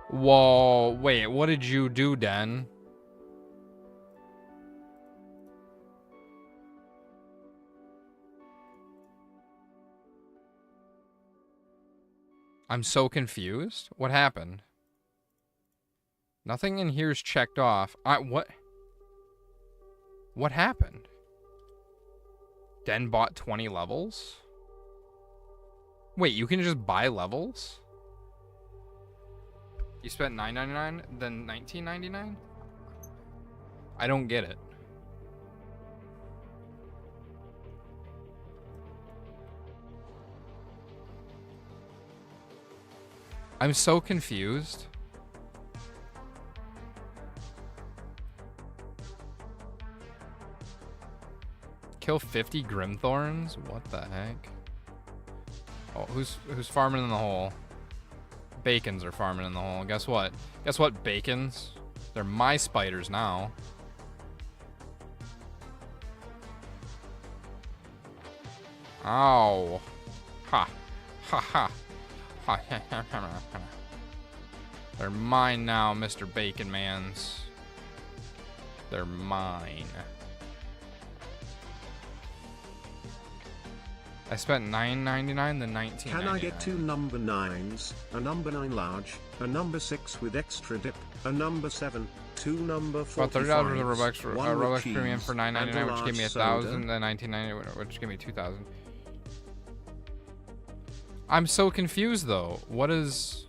Whoa, wait, what did you do, Den? I'm so confused. What happened? Nothing in here is checked off. What happened? Den bought 20 levels? Wait, you can just buy levels? You spent $9.99, then $19.99? I don't get it. I'm so confused. Kill 50 Grimthorns? What the heck? Oh, who's farming in the hole? Bacons are farming in the hole. Guess what? Guess what, Bacons? They're my spiders now. Ow. Ha. Ha ha. Ha ha ha ha ha. They're mine now, Mr. Bacon Mans. They're mine. I spent $9.99, then $19.99. Can I get 2 number 9s, a number 9 large, a number 6 with extra dip, a number 7, 2 number 45s, about $30 with a Robux, one with Robux cheese, premium for and a $9.99, which gave me large $1,000, soda. then $19.99, which gave me $2,000. I'm so confused though. What does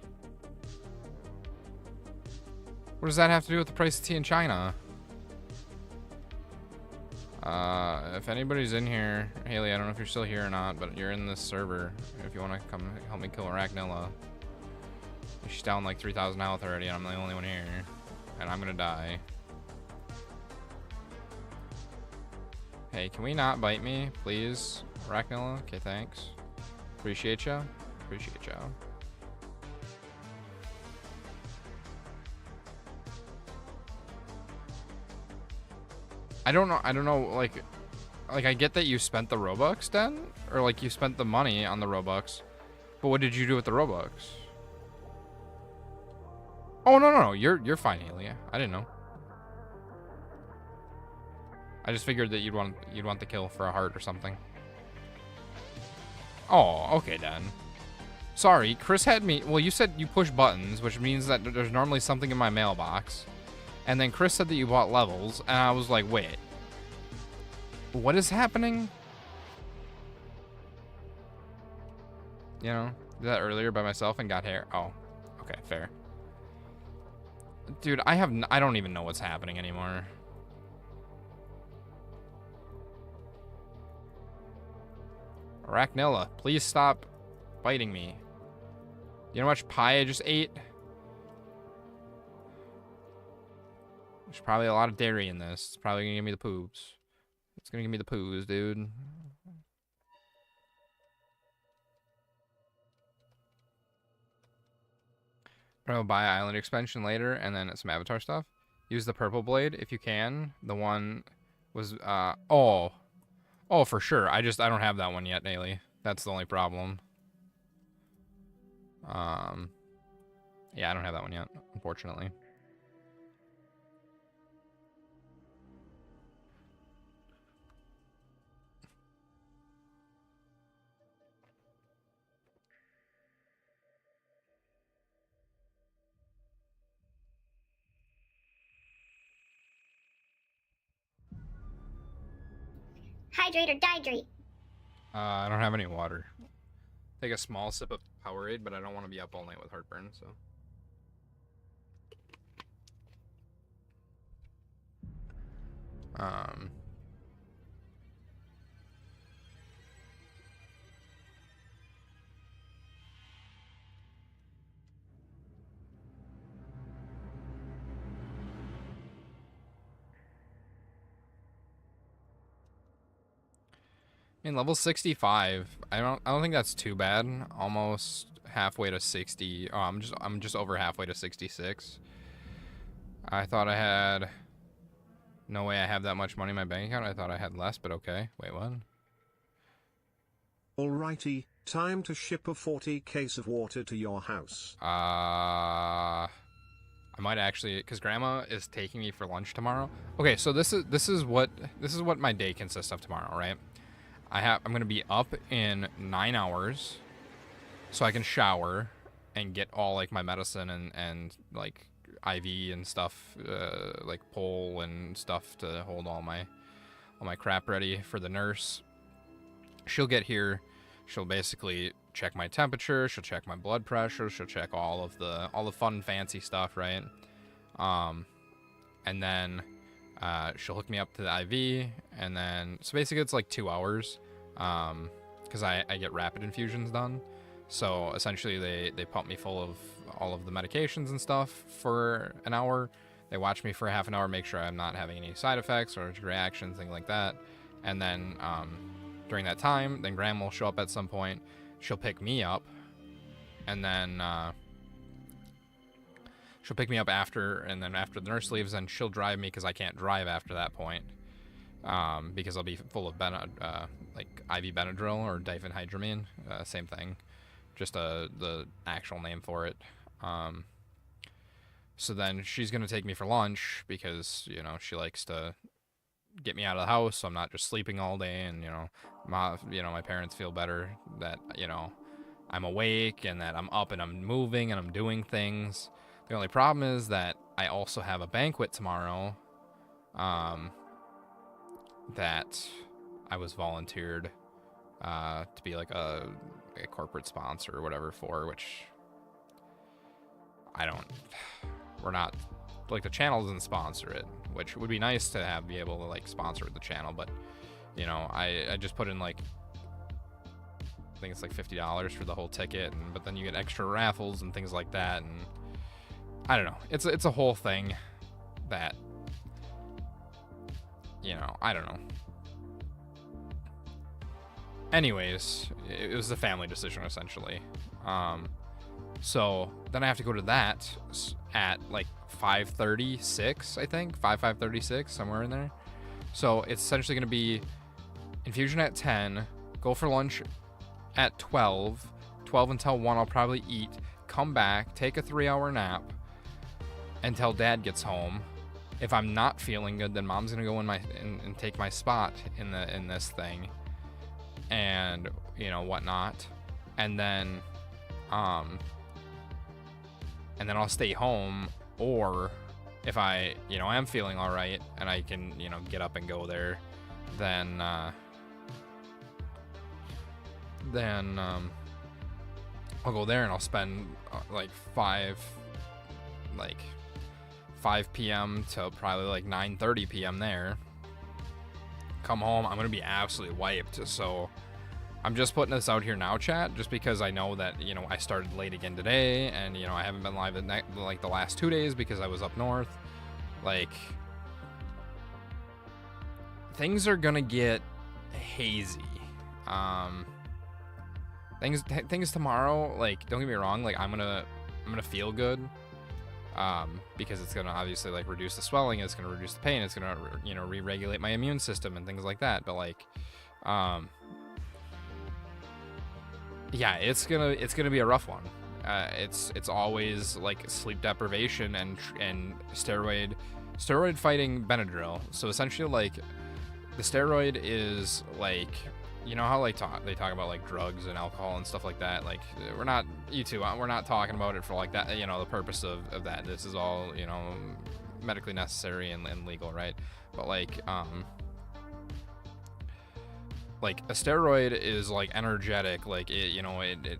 that have to do with the price of tea in China? If anybody's in here, Haley, I don't know if you're still here or not, but you're in this server. If you want to come help me kill Arachnilla. She's down like 3,000 health already, and I'm the only one here. And I'm gonna die. Hey, can we not bite me, please? Arachnilla? Okay, thanks. Appreciate ya. Appreciate ya. I don't know, like I get that you spent the Robux then, or like you spent the money on the Robux, but what did you do with the Robux? Oh no, you're fine, Haley. I didn't know. I just figured that you'd want the kill for a heart or something. Oh, okay then. Sorry, Chris had me. Well, you said you push buttons, which means that there's normally something in my mailbox. And then Chris said that you bought levels, and I was like, wait. What is happening? You know, did that earlier by myself and got hair. Oh, okay, fair. Dude, I don't even know what's happening anymore. Arachnilla, please stop biting me. You know how much pie I just ate? There's probably a lot of dairy in this. It's probably gonna give me the poops. It's gonna give me the poos, dude. Bro, buy Island expansion later and then some Avatar stuff. Use the purple blade if you can. The one was oh, for sure. I don't have that one yet, Daily. That's the only problem. Yeah, I don't have that one yet, unfortunately. Hydrate or dihydrate? I don't have any water. Take a small sip of Powerade, but I don't want to be up all night with heartburn, so. I mean, level 65. I don't think that's too bad. Almost halfway to 60. Oh, I'm just over halfway to 66. I thought I had. No way I have that much money in my bank account. I thought I had less, but okay. Wait, what? Alrighty, time to ship a 40 case of water to your house. I might actually, because Grandma is taking me for lunch tomorrow. Okay, so this is what my day consists of tomorrow, right? I'm gonna be up in 9 hours, so I can shower and get all like my medicine and like IV and stuff, like pole and stuff to hold all my crap ready for the nurse. She'll get here. She'll basically check my temperature. She'll check my blood pressure. She'll check all the fun fancy stuff, right? And then she'll hook me up to the IV, and then so basically it's like 2 hours, because I get rapid infusions done. So essentially they pump me full of all of the medications and stuff for an hour. They watch me for half an hour, make sure I'm not having any side effects or reactions, things like that. And then during that time, then Grandma will show up at some point. She'll pick me up, and then she'll pick me up after, and then after the nurse leaves, then she'll drive me because I can't drive after that point, because I'll be full of like IV Benadryl or diphenhydramine, same thing, just the actual name for it. So then she's gonna take me for lunch because she likes to get me out of the house so I'm not just sleeping all day, and my parents feel better that I'm awake and that I'm up and I'm moving and I'm doing things. The only problem is that I also have a banquet tomorrow that I was volunteered to be like a corporate sponsor or whatever for, which we're not, like, the channel doesn't sponsor it, which would be nice to be able to like sponsor the channel, but I just put in like, I think it's like $50 for the whole ticket, but then you get extra raffles and things like that, and I don't know, it's a whole thing that I don't know. Anyways, it was a family decision essentially. So then I have to go to that at like 5:36, I think 5:36, somewhere in there. So it's essentially going to be infusion at 10, go for lunch at 12 until 1. I'll probably eat, come back, take a 3-hour nap until Dad gets home. If I'm not feeling good, then Mom's gonna go in and take my spot in this thing, and whatnot, and then I'll stay home, or if I am feeling all right and I can get up and go there, then I'll go there and I'll spend like 5 p.m. to probably like 9:30 p.m. there. Come home, I'm gonna be absolutely wiped. So I'm just putting this out here now, chat, just because I know that I started late again today, and I haven't been live like the last 2 days because I was up north. Like, things are gonna get hazy. Things tomorrow, like, don't get me wrong, like I'm gonna feel good. Because it's gonna obviously like reduce the swelling, it's gonna reduce the pain, it's gonna re-regulate my immune system and things like that. But like, yeah, it's gonna be a rough one. It's always like sleep deprivation and steroid fighting Benadryl. So essentially, like, the steroid is like, how like they talk about like drugs and alcohol and stuff like that. Like, we're not talking about it for like that, the purpose of that. This is all medically necessary and legal, right? But like a steroid is like energetic, like it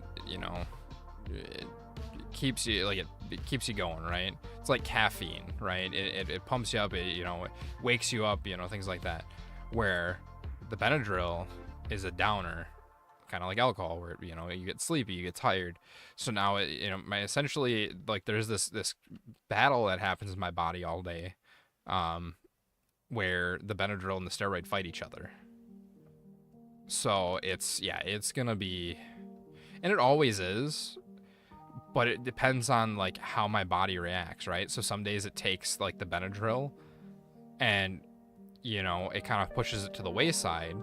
keeps you, like, it keeps you going, right? It's like caffeine, right? It pumps you up, it wakes you up, things like that. Where the Benadryl is a downer, kind of like alcohol, where you get sleepy, you get tired. So now essentially, like, there's this battle that happens in my body all day, where the Benadryl and the steroid fight each other. So it's gonna be, and it always is, but it depends on like how my body reacts, right? So some days it takes like the Benadryl, and it kind of pushes it to the wayside,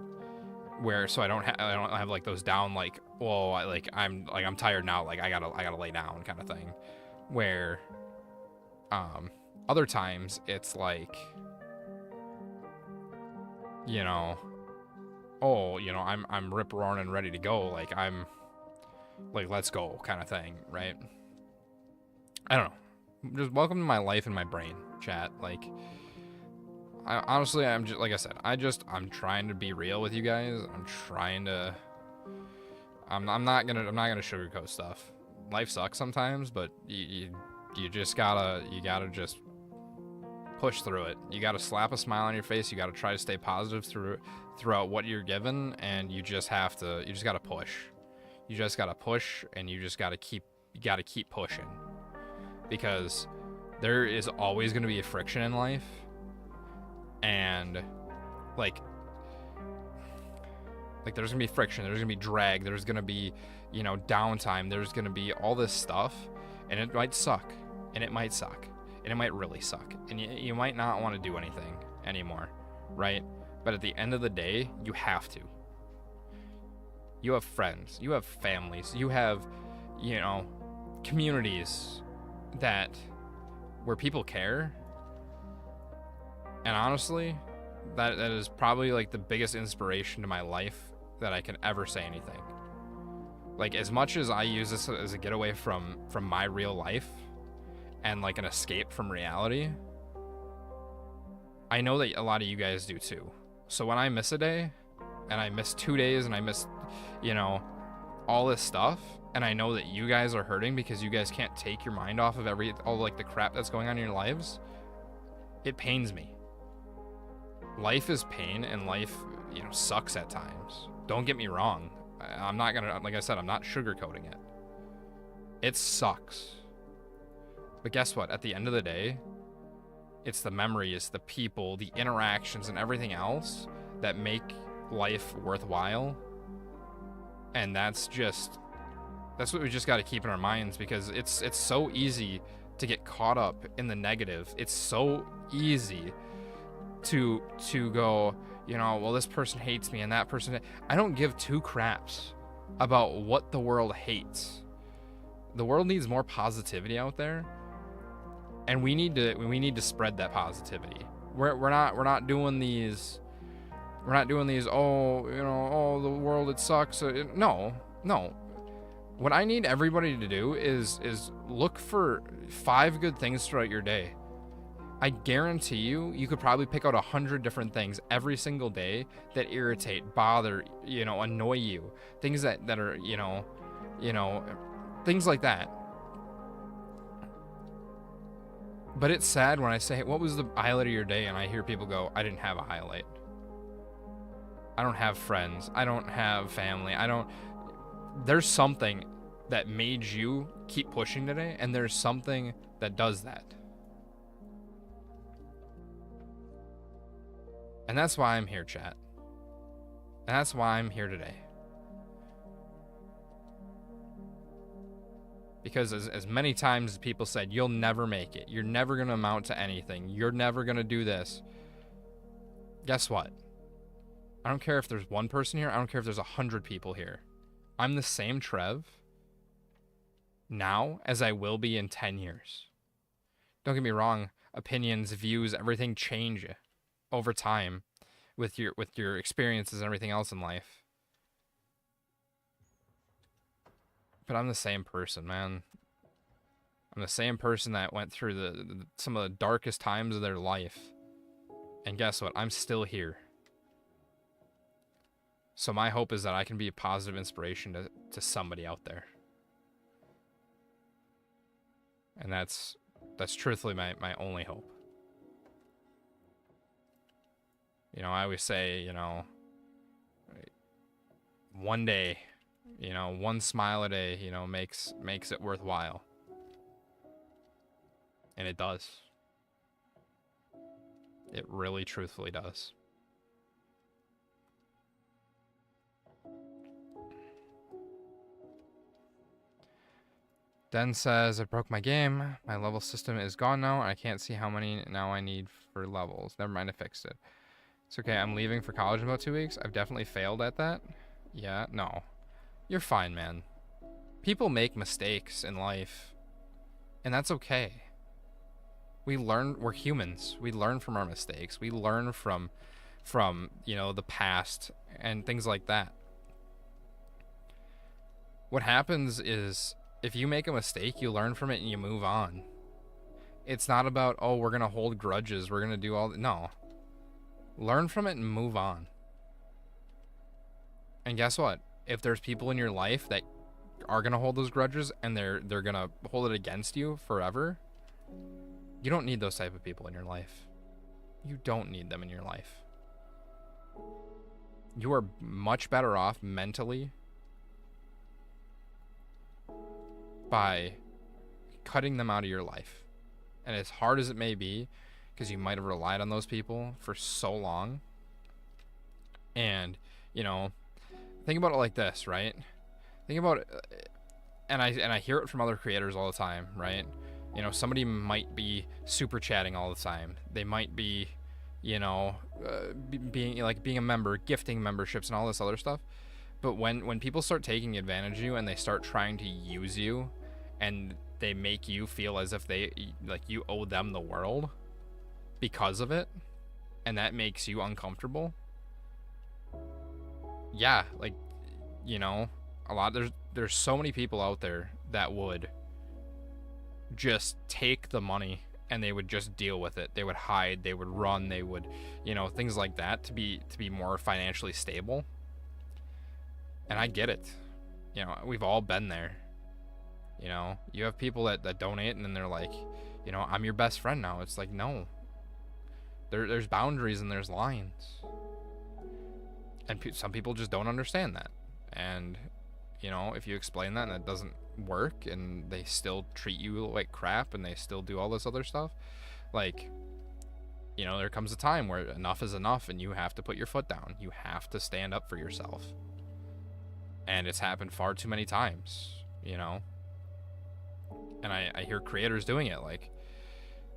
where so I don't have like those down, like, well, I'm tired now, like I gotta lay down kind of thing. Where other times it's like, I'm rip roaring and ready to go, like I'm like, let's go kind of thing, right? I don't know. Just welcome to my life and my brain, chat. Like, honestly, I'm just, like I said, I'm trying to be real with you guys. I'm not gonna sugarcoat stuff. Life sucks sometimes, but you just gotta just push through it. You gotta slap a smile on your face. You gotta try to stay positive throughout what you're given, and you just gotta push. You just gotta push, and you gotta keep pushing, because there is always gonna be a friction in life. And like, Like, there's gonna be friction, there's gonna be drag, there's gonna be, you know, downtime, there's gonna be all this stuff, and it might suck, and it might suck, and it might really suck, and you might not want to do anything anymore, right? But at the end of the day, you have to. You have friends, you have families, you have, you know, communities where people care. And honestly, that is probably like the biggest inspiration to my life that I can ever say anything. Like, as much as I use this as a getaway from my real life and like an escape from reality, I know that a lot of you guys do too. So when I miss a day, and I miss 2 days, and I miss, you know, all this stuff, and I know that you guys are hurting because you guys can't take your mind off of all like the crap that's going on in your lives, it pains me. Life is pain, and life, you know, sucks at times. Don't get me wrong. I'm not gonna, like I said, I'm not sugarcoating it. It sucks. But guess what? At the end of the day, it's the memories, the people, the interactions, and everything else that make life worthwhile. And that's what we just got to keep in our minds, because it's so easy to get caught up in the negative. It's so easy to go, you know, well, this person hates me and that person. I don't give two craps about what the world hates. The world needs more positivity out there, and we need to spread that positivity. We're not doing these. We're not doing these, oh, you know, oh, the world, it sucks. No. What I need everybody to do is look for 5 good things throughout your day. I guarantee you could probably pick out 100 different things every single day that irritate, bother, you know, annoy you. Things that are, you know, things like that. But it's sad when I say, what was the highlight of your day? And I hear people go, I didn't have a highlight. I don't have friends. I don't have family. There's something that made you keep pushing today, and there's something that does that. And that's why I'm here, chat. And that's why I'm here today. Because as many times as people said, you'll never make it. You're never going to amount to anything. You're never going to do this. Guess what? I don't care if there's one person here. I don't care if there's 100 people here. I'm the same Trev now as I will be in 10 years. Don't get me wrong. Opinions, views, everything change over time with your experiences and everything else in life. But I'm the same person, man. I'm the same person that went through some of the darkest times of their life. And guess what? I'm still here. So my hope is that I can be a positive inspiration to somebody out there. And that's truthfully my only hope. You know, I always say, you know, one day, you know, one smile a day, you know, makes it worthwhile. And it does. It really truthfully does. Den says, I broke my game. My level system is gone now, and I can't see how many now I need for levels. Never mind, I fixed it. It's okay, I'm leaving for college in about 2 weeks. I've definitely failed at that. Yeah, no. You're fine, man. People make mistakes in life, and that's okay. We're humans. We learn from our mistakes. We learn from, you know, the past and things like that. What happens is, if you make a mistake, you learn from it and you move on. It's not about, oh, we're going to hold grudges. We're going to do all that. No. Learn from it and move on. And guess what? If there's people in your life that are going to hold those grudges and they're going to hold it against you forever, you don't need those type of people in your life. You don't need them in your life. You are much better off mentally by cutting them out of your life. And as hard as it may be, because you might have relied on those people for so long, and, you know, think about it like this, right? Think about it, and I hear it from other creators all the time, right? You know, somebody might be super chatting all the time. They might be, you know, being a member, gifting memberships and all this other stuff. But when people start taking advantage of you and they start trying to use you, and they make you feel as if you owe them the world because of it, and that makes you uncomfortable. Yeah, like, you know, there's so many people out there that would just take the money and they would just deal with it. They would hide, they would run, they would, you know, things like that to be more financially stable. And I get it. You know, we've all been there. You know, you have people that donate and then they're like, you know, I'm your best friend now. It's like, no. There's boundaries and there's lines. And some people just don't understand that. And, you know, if you explain that and it doesn't work and they still treat you like crap and they still do all this other stuff, like, you know, there comes a time where enough is enough and you have to put your foot down. You have to stand up for yourself. And it's happened far too many times, you know. And I hear creators doing it, like,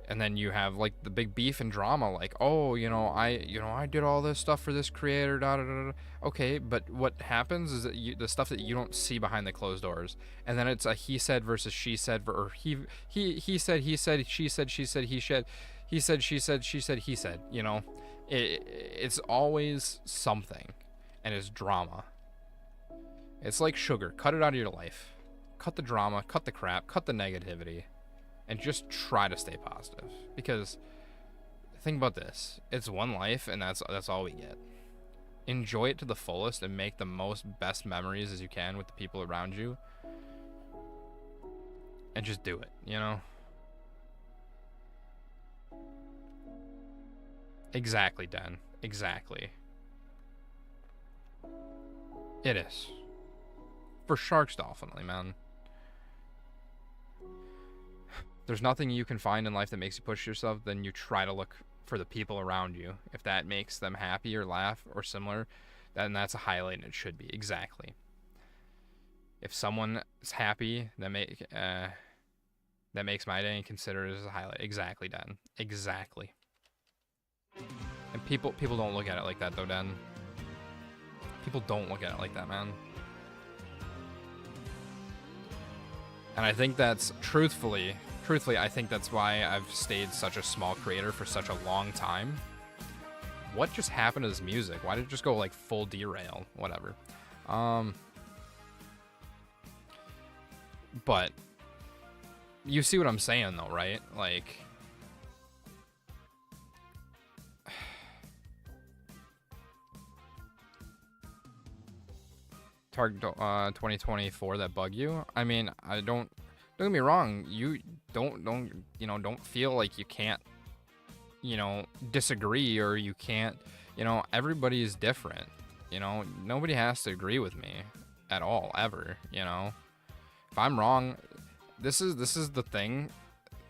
and then you have like the big beef and drama, like, oh, I did all this stuff for this creator, da da da da. Okay, but what happens is that the stuff that you don't see behind the closed doors, and then it's a he said versus she said, or he said, she said, he said, she said, she said, he said. You know, it's always something, and it's drama. It's like sugar. Cut it out of your life. Cut the drama, cut the crap, cut the negativity, and just try to stay positive. Because think about this. It's one life, and that's all we get. Enjoy it to the fullest and make the best memories as you can with the people around you. And just do it, you know? Exactly, Den. Exactly. It is. For sharks, definitely, man. There's nothing you can find in life that makes you push yourself, then you try to look for the people around you. If that makes them happy or laugh or similar, then that's a highlight, and it should be. Exactly. If someone is happy, that makes my day and consider it as a highlight. Exactly, Dan. Exactly. And people don't look at it like that, though, Dan. People don't look at it like that, man. And I think that's, truthfully, I think that's why I've stayed such a small creator for such a long time. What just happened to this music? Why did it just go like full derail? Whatever. But you see what I'm saying, though, right? Like, Target 2024 that bug you. I mean, don't get me wrong. You don't feel like you can't, disagree, or you can't, everybody is different. Nobody has to agree with me at all, ever. If I'm wrong, this is the thing,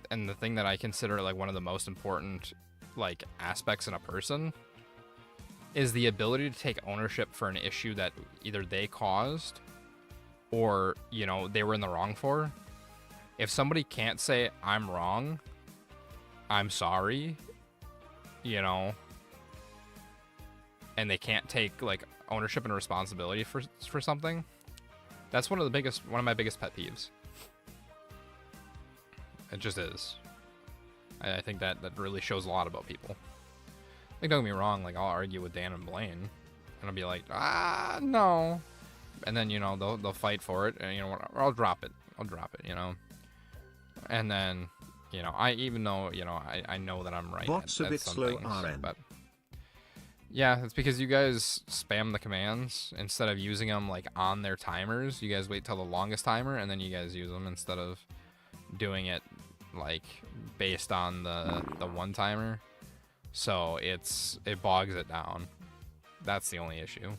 and the thing that I consider like one of the most important like aspects in a person is the ability to take ownership for an issue that either they caused or, they were in the wrong for. If somebody can't say, I'm wrong, I'm sorry, and they can't take like ownership and responsibility for something, that's one of my biggest pet peeves. It just is. I think that really shows a lot about people. Like, don't get me wrong, like, I'll argue with Dan and Blaine, and I'll be like, no. And then, they'll fight for it, and, or I'll drop it. And then, even though, I know that I'm right Bots a at bit some slow, things, RN. but yeah, it's because you guys spam the commands instead of using them, like, on their timers. You guys wait till the longest timer, and then you guys use them instead of doing it, like, based on the one timer. So it bogs it down. That's the only issue.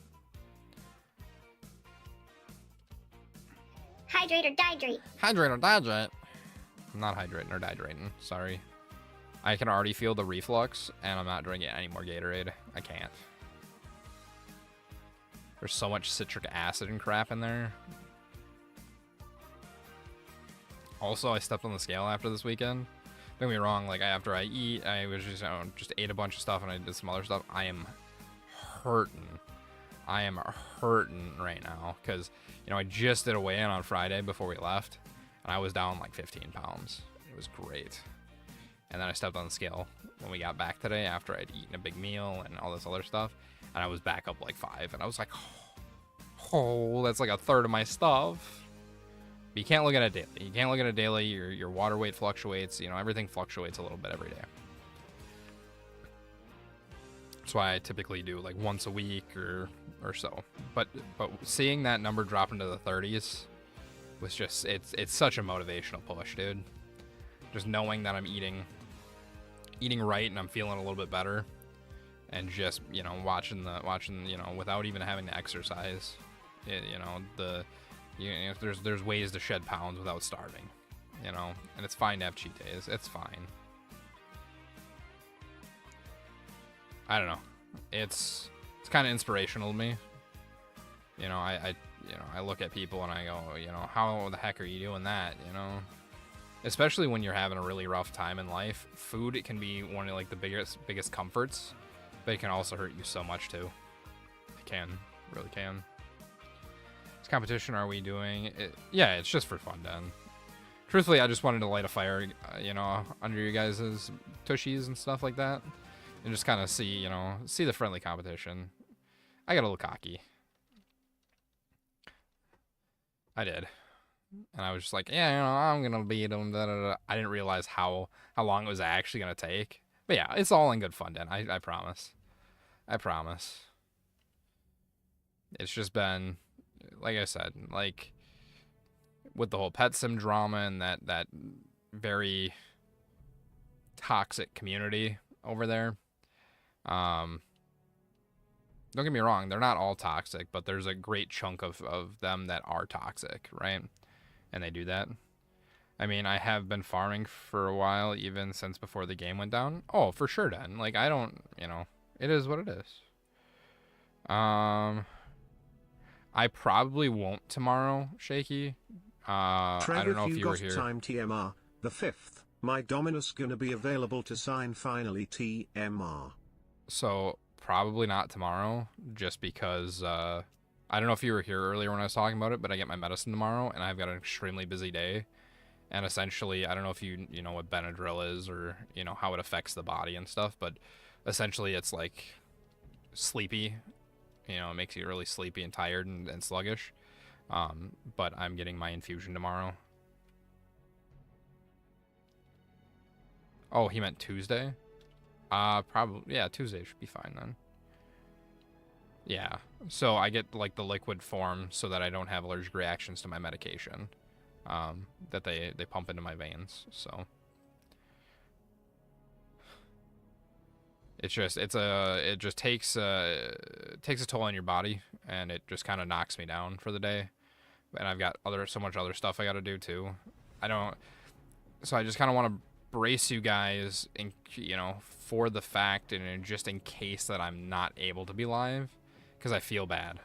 Hydrate or dihydrate. Hydrate or dihydrate. I'm not hydrating or dihydrating. Sorry. I can already feel the reflux, and I'm not drinking any more Gatorade. I can't. There's so much citric acid and crap in there. Also, I stepped on the scale after this weekend. Don't get me wrong, like after I eat, I was just, just ate a bunch of stuff and I did some other stuff. I am hurting. I am hurting right now because, I just did a weigh-in on Friday before we left and I was down like 15 pounds. It was great. And then I stepped on the scale when we got back today after I'd eaten a big meal and all this other stuff. And I was back up like 5. And I was like, oh, that's like a third of my stuff. But you can't look at it daily. You can't look at it daily. Your water weight fluctuates. Everything fluctuates a little bit every day. That's why I typically do like once a week or so. But seeing that number drop into the 30s was just, it's such a motivational push, dude. Just knowing that I'm eating right and I'm feeling a little bit better, and just watching without even having to exercise, there's ways to shed pounds without starving, and it's fine to have cheat days. It's fine. I don't know. It's kind of inspirational to me. I look at people and I go, how the heck are you doing that? Especially when you're having a really rough time in life. Food, it can be one of like the biggest comforts, but it can also hurt you so much too. It can, really can. This competition, are we doing it? Yeah, it's just for fun, Dan. Truthfully, I just wanted to light a fire, under you guys' tushies and stuff like that, and just kind of see the friendly competition. I got a little cocky. I did. And I was just like, yeah, I'm going to beat him. Da, da, da. I didn't realize how long it was actually going to take. But yeah, it's all in good fun, Dan. I promise. I promise. It's just been, like I said, like with the whole pet sim drama and that very toxic community over there. Don't get me wrong, they're not all toxic, but there's a great chunk of them that are toxic, right? And they do that. I mean, I have been farming for a while, even since before the game went down. Oh, for sure, Dan. Like, I don't, it is what it is. I probably won't tomorrow, Shaky. Trevor, I don't know if you were here. Time TMR, the 5th. My Dominus gonna be available to sign finally TMR. So, probably not tomorrow, just because, I don't know if you were here earlier when I was talking about it, but I get my medicine tomorrow, and I've got an extremely busy day. And essentially, I don't know if you know what Benadryl is or, how it affects the body and stuff, but essentially it's like sleepy. It makes you really sleepy and tired and sluggish. But I'm getting my infusion tomorrow. Oh, he meant Tuesday? Probably, yeah, Tuesday should be fine then. Yeah, so I get like the liquid form so that I don't have allergic reactions to my medication that they pump into my veins. So it just takes a toll on your body, and it just kind of knocks me down for the day. And I've got so much other stuff I got to do too. So I just kind of want to brace you guys for the fact, and just in case that I'm not able to be live. Because I feel bad.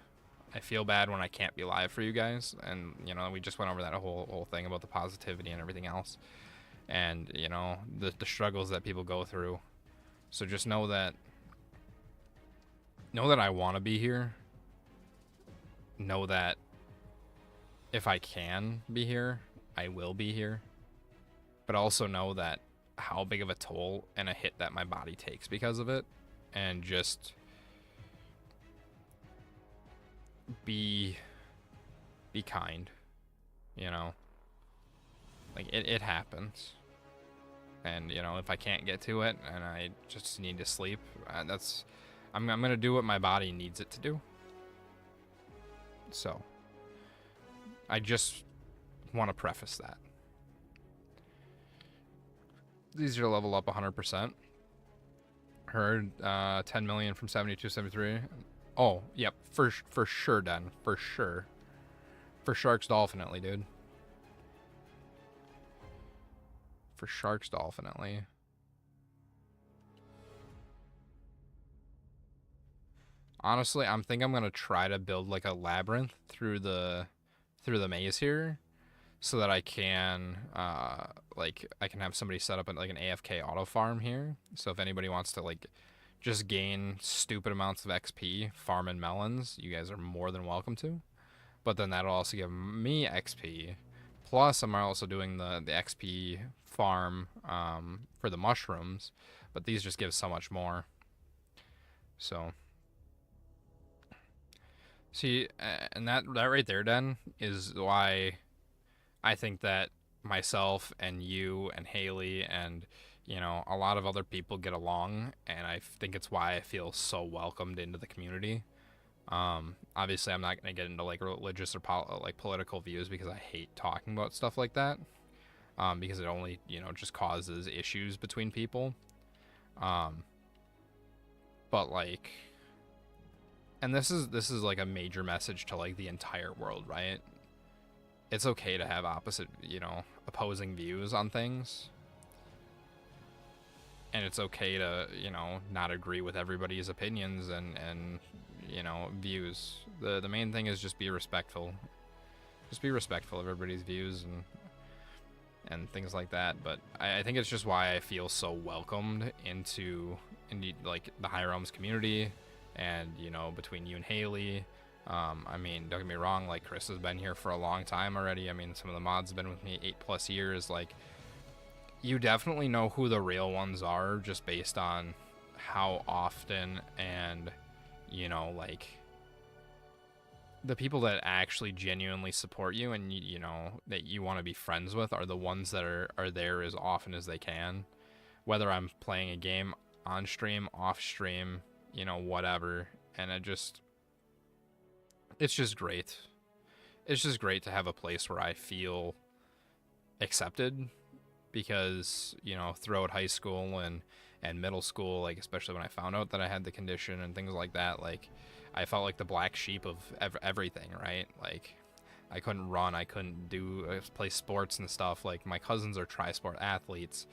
I feel bad when I can't be live for you guys. And, we just went over that whole thing about the positivity and everything else. And, the struggles that people go through. So just know that I want to be here. Know that if I can be here, I will be here. But also know that how big of a toll and a hit that my body takes because of it. And just be kind, like it happens. And if I can't get to it and I just need to sleep, I'm gonna do what my body needs it to do. So I just want to preface that. It's easier to level up 100%. Heard 10 million from 72, 73. Oh, yep, for sure, Dan. For sure. For Sharks Dolphinately, dude. For Sharks Dolphinately. honestly, I'm gonna try to build like a labyrinth through the maze here, so that I can I can have somebody set up like an AFK auto farm here. So if anybody wants to like just gain stupid amounts of XP farming melons, you guys are more than welcome to. But then that'll also give me XP. Plus, I'm also doing the XP farm for the mushrooms, but these just give so much more. So, see, and that right there, then, is why I think that myself and you and Haley and a lot of other people get along, and I think it's why I feel so welcomed into the community. Obviously, I'm not gonna get into like religious or political views because I hate talking about stuff like that. Because it only just causes issues between people. But like, and this is like a major message to like the entire world, right? It's okay to have opposite, opposing views on things. And it's okay to, not agree with everybody's opinions and views. The main thing is just be respectful. Just be respectful of everybody's views and things like that. But I think it's just why I feel so welcomed into like the High Realms community, and between you and Haley. I mean, don't get me wrong, like Chris has been here for a long time already. I mean, some of the mods have been with me 8+ years. Like, you definitely know who the real ones are just based on how often and like the people that actually genuinely support you and that you want to be friends with are the ones that are there as often as they can, whether I'm playing a game on stream, off stream, whatever. And it's just great. It's just great to have a place where I feel accepted, because throughout high school and middle school, like especially when I found out that I had the condition and things like that, like I felt like the black sheep of everything, right? Like I couldn't run, I couldn't play sports and stuff. Like my cousins are tri-sport athletes,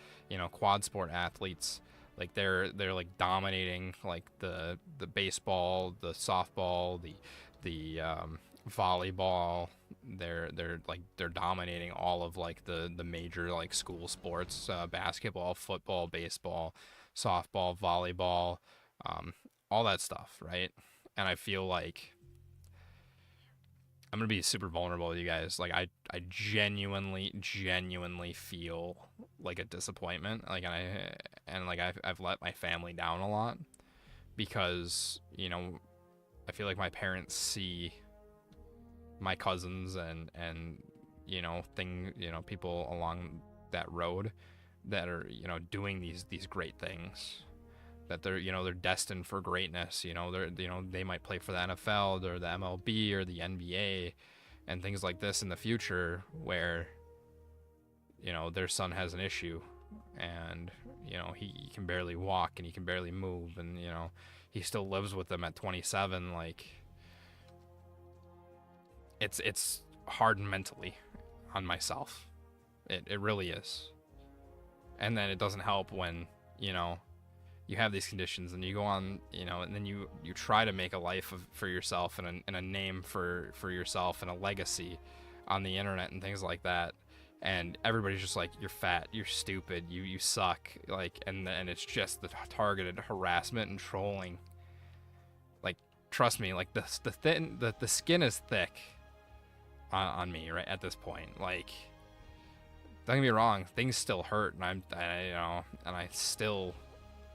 quad sport athletes. Like they're like dominating like the baseball, the softball, the volleyball. They're dominating all of like the major like school sports, basketball, football, baseball, softball, volleyball, all that stuff, right? And I feel like I'm gonna be super vulnerable with you guys. Like I genuinely feel like a disappointment. Like I've let my family down a lot, because I feel like my parents see my cousins and people along that road that are doing these great things, that they're destined for greatness. They might play for the NFL or the MLB or the NBA and things like this in the future, where their son has an issue, and he can barely walk and he can barely move, and he still lives with them at 27. Like it's hard mentally on myself. It really is. And then it doesn't help when you have these conditions and you go on, and then you try to make a life for yourself and a name for yourself and a legacy on the internet and things like that. And everybody's just like, you're fat, you're stupid, you suck. Like, and it's just the targeted harassment and trolling. Like, trust me, like the skin is thick on me right at this point. Like, don't get me wrong, things still hurt, and I still,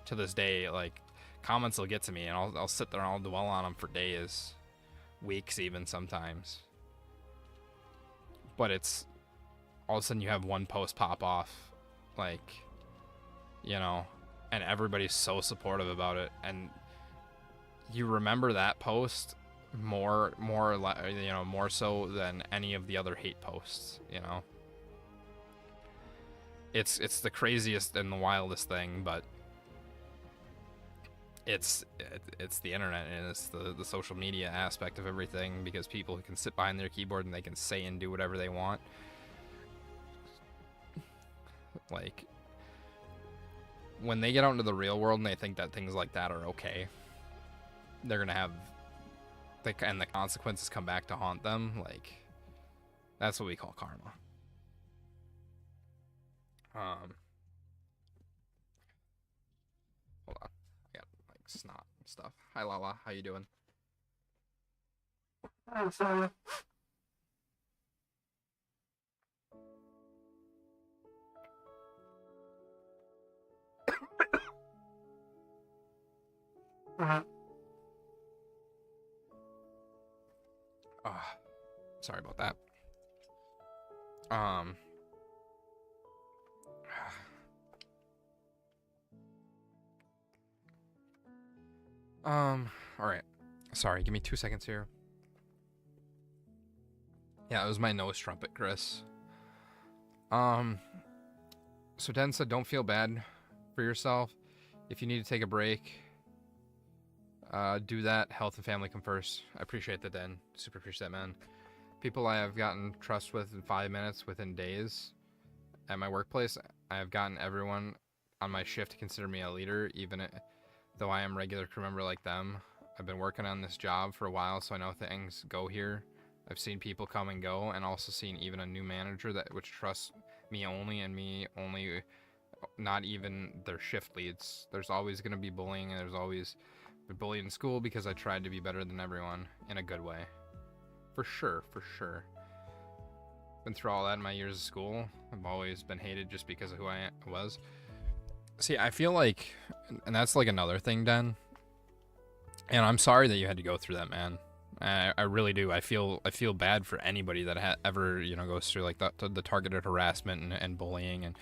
to this day, like, comments will get to me, and I'll sit there and I'll dwell on them for days, weeks even sometimes. But it's all of a sudden you have one post pop off, like, and everybody's so supportive about it, and you remember that post more so than any of the other hate posts. It's the craziest and the wildest thing, but it's the internet, and it's the social media aspect of everything, because people can sit behind their keyboard and they can say and do whatever they want. Like, when they get out into the real world and they think that things like that are okay, they're gonna have and the consequences come back to haunt them. Like, that's what we call karma. Hold on, I got like snot and stuff. Hi Lala, how you doing? I'm sorry. Sorry about that. All right. Sorry, give me 2 seconds here. Yeah, it was my nose trumpet, Chris. So Den said, don't feel bad for yourself. If you need to take a break, do that. Health and family come first. I appreciate that, Den. Super appreciate that, man. People I have gotten trust with in 5 minutes within days. At my workplace, I have gotten everyone on my shift to consider me a leader, even though I am a regular crew member like them. I've been working on this job for a while, so I know things go here. I've seen people come and go, and also seen even a new manager which trusts me only, not even their shift leads. There's always going to be bullying, and there's always been bullied in school because I tried to be better than everyone in a good way. For sure, for sure. Been through all that in my years of school. I've always been hated just because of who I was. See, I feel like, and that's like another thing, Den. And I'm sorry that you had to go through that, man. I really do. I feel bad for anybody that ever, goes through like the targeted harassment and bullying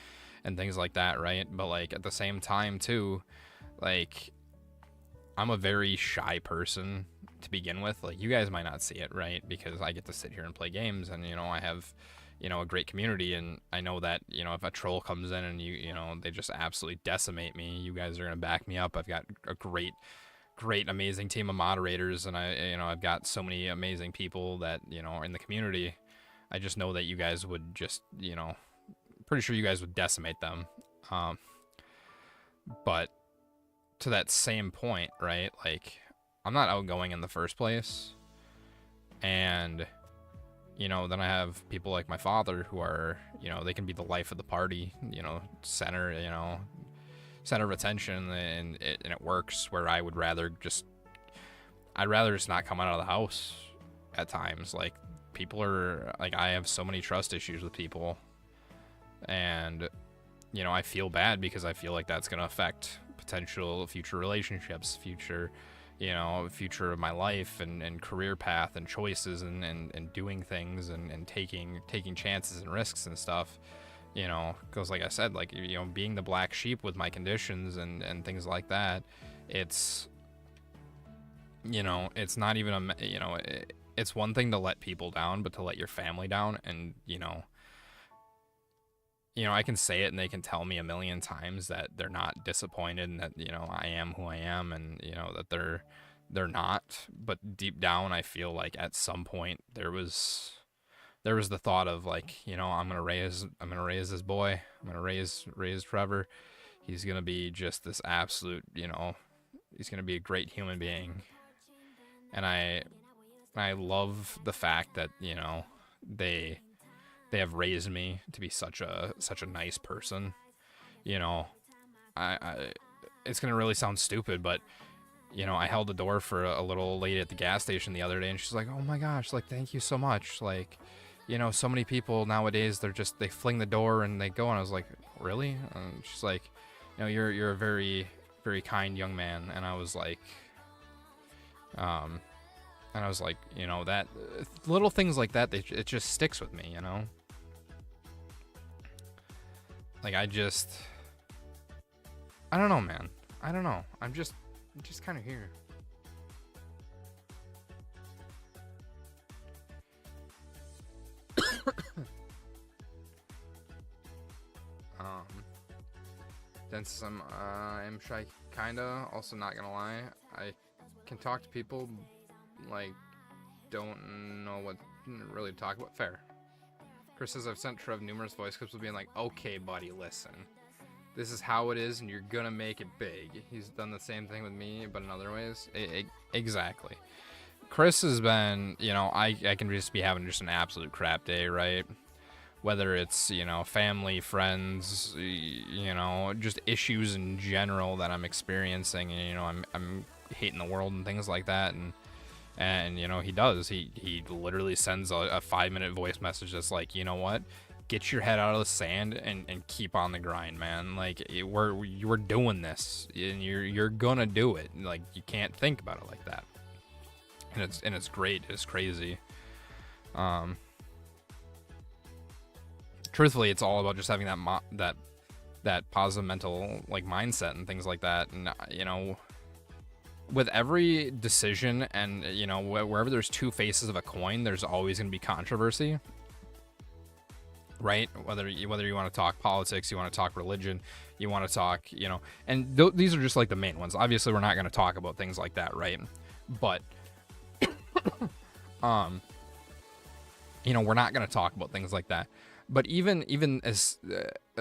and things like that, right? But like at the same time too, like I'm a very shy person to begin with. Like, you guys might not see it, right? Because I get to sit here and play games, and I have a great community, and I know that if a troll comes in and they just absolutely decimate me, you guys are gonna back me up. I've got a great amazing team of moderators, and I've got so many amazing people that are in the community. I just know that you guys would just pretty sure you guys would decimate them. But to that same point, right, like I'm not outgoing in the first place, and then I have people like my father who are they can be the life of the party, center of attention, and it works, where I'd rather just not come out of the house at times. Like, people are like, I have so many trust issues with people, and I feel bad because I feel like that's going to affect potential future relationships, future of my life and career path and choices and doing things and taking chances and risks and stuff. Because like I said, like, being the black sheep with my conditions and things like that, it's not even it's one thing to let people down, but to let your family down, and I can say it and they can tell me a million times that they're not disappointed, and that I am who I am, and that they're not, but deep down I feel like at some point there was the thought of like, I'm gonna raise this boy. I'm gonna raise Trevor. He's gonna be just this absolute, he's gonna be a great human being. And I love the fact that they have raised me to be such a nice person. I it's gonna really sound stupid, but I held the door for a little lady at the gas station the other day, and she's like, oh my gosh, like, thank you so much. Like, so many people nowadays, they fling the door and they go, and I was like, really? And she's like, you're a very, very kind young man. And I was like, that little things like that, it just sticks with me, Like, I don't know, man. I don't know. I'm just kind of here. Since I'm shy, kinda. Also, not gonna lie, I can talk to people, like, don't know what really to talk about. Fair. Chris says, I've sent Trev numerous voice clips of being like, okay, buddy, listen. This is how it is, and you're gonna make it big. He's done the same thing with me, but in other ways. Exactly. Chris has been, you know, I can just be having just an absolute crap day, right? Whether it's, you know, family, friends, you know, just issues in general that I'm experiencing, and, you know, I'm hating the world and things like that, and you know, he literally sends a 5-minute voice message that's like, you know what? Get your head out of the sand and keep on the grind, man. Like, we're doing this, and you're gonna do it. Like, you can't think about it like that. And it's great. It's crazy. Truthfully, it's all about just having that positive mental, like, mindset and things like that. And you know, with every decision, and you know, wherever there's two faces of a coin, there's always gonna be controversy. Right? Whether you want to talk politics, you want to talk religion, you want to talk, you know, and these are just like the main ones. Obviously, we're not going to talk about things like that, right? But, you know, we're not going to talk about things like that. But even as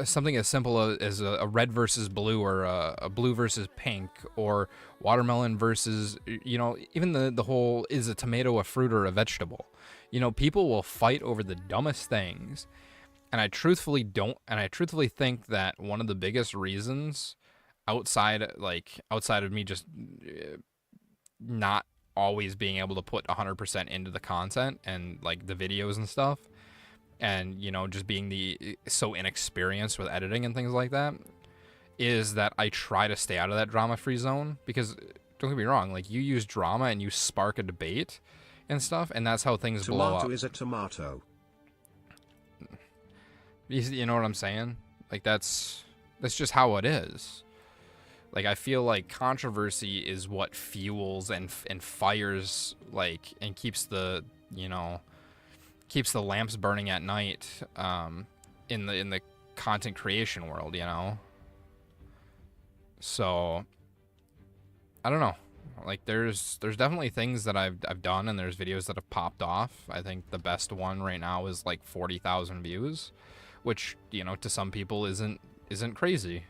something as simple as a red versus blue, or a blue versus pink, or watermelon versus, you know, even the whole, is a tomato a fruit or a vegetable? You know, people will fight over the dumbest things. And I truthfully think that one of the biggest reasons, outside of me just not always being able to put 100% into the content and like the videos and stuff, and you know, just being so inexperienced with editing and things like that, is that I try to stay out of that drama-free zone. Because don't get me wrong, like, you use drama and you spark a debate and stuff, and that's how things blow up. Tomato is a tomato. You know what I'm saying? Like, that's just how it is. Like, I feel like controversy is what fuels and fires, like, and keeps the lamps burning at night, in the content creation world, you know. So I don't know. Like, there's definitely things that I've done, and there's videos that have popped off. I think the best one right now is like 40,000 views. Which, you know, to some people isn't crazy,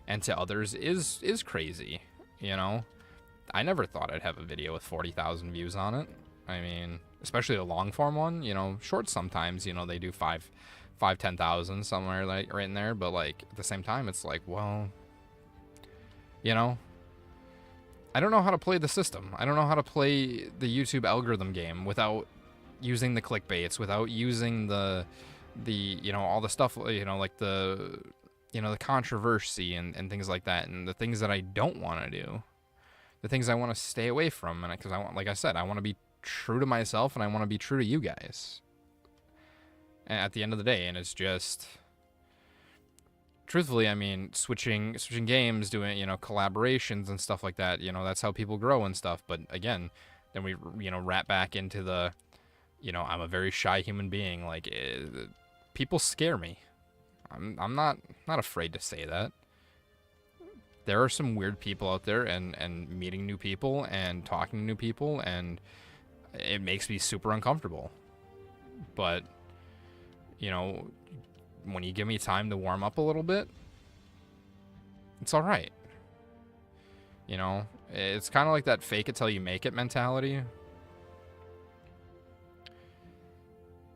and to others is crazy. You know, I never thought I'd have a video with 40,000 views on it. I mean, especially a long form one. You know, shorts sometimes, you know, they do 10,000 somewhere, like right in there. But like, at the same time, it's like, well, you know, I don't know how to play the system. I don't know how to play the YouTube algorithm game without using the clickbaits, without using the you know, all the stuff, you know, like the, you know, the controversy and things like that, and the things that I don't want to do, the things I want to stay away from. And because I want, like I said, I want to be true to myself, and I want to be true to you guys at the end of the day. And it's just, truthfully, I mean, switching games, doing, you know, collaborations and stuff like that, you know, that's how people grow and stuff. But again, then we, you know, wrap back into the, you know, I'm a very shy human being. Like, people scare me. I'm not afraid to say that. There are some weird people out there, and meeting new people and talking to new people, and it makes me super uncomfortable. But, you know, when you give me time to warm up a little bit, it's all right. You know, it's kind of like that fake it till you make it mentality.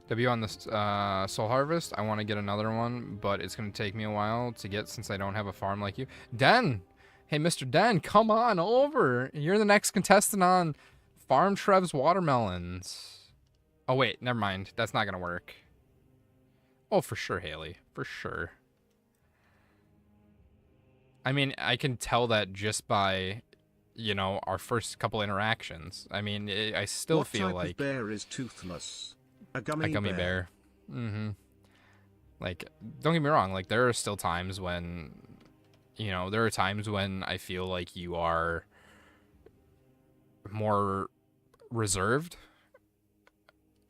W on this Soul Harvest. I want to get another one, but it's going to take me a while to get since I don't have a farm like you. Den! Hey, Mr. Den, come on over. You're the next contestant on Farm Trev's Watermelons. Oh, wait, never mind. That's not going to work. Oh, for sure, Haley. For sure. I mean, I can tell that just by, you know, our first couple interactions. I mean, I still feel like... What type of bear is toothless? A gummy bear. Mm-hmm. Like, don't get me wrong. Like, there are still times when, you know, there are times when I feel like you are more reserved.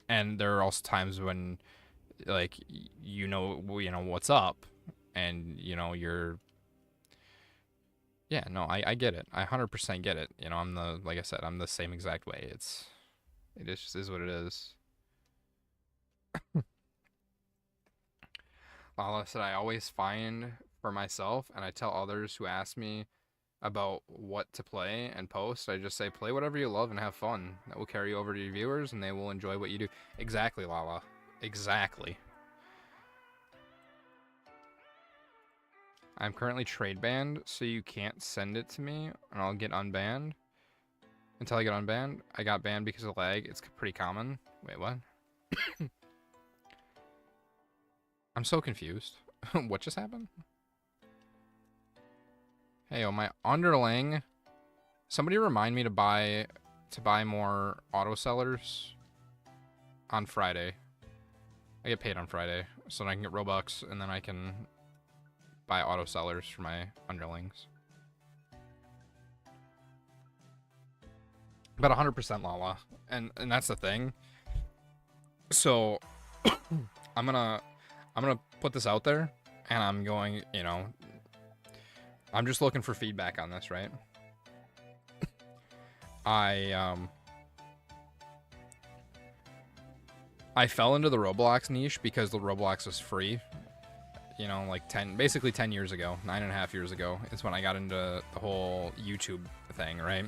And there are also times when, like, you know what's up. And, you know, you're... Yeah, no, I get it. I 100% get it. You know, like I said, I'm the same exact way. It just is what it is. Lala said, I always find for myself, and I tell others who ask me about what to play and post. I just say, play whatever you love and have fun. That will carry over to your viewers, and they will enjoy what you do. Exactly, Lala. Exactly. I'm currently trade banned, so you can't send it to me, and I'll get unbanned. Until I get unbanned. I got banned because of lag. It's pretty common. Wait, what? I'm so confused. What just happened? Hey, oh, my underling. Somebody remind me to buy more auto sellers on Friday. I get paid on Friday, so then I can get Robux, and then I can buy auto sellers for my underlings. But 100% Lala, and that's the thing. So I'm gonna put this out there, and I'm going, you know, I'm just looking for feedback on this, right? I fell into the Roblox niche because the Roblox was free. You know, like basically 10 years ago, 9.5 years ago is when I got into the whole YouTube thing, right?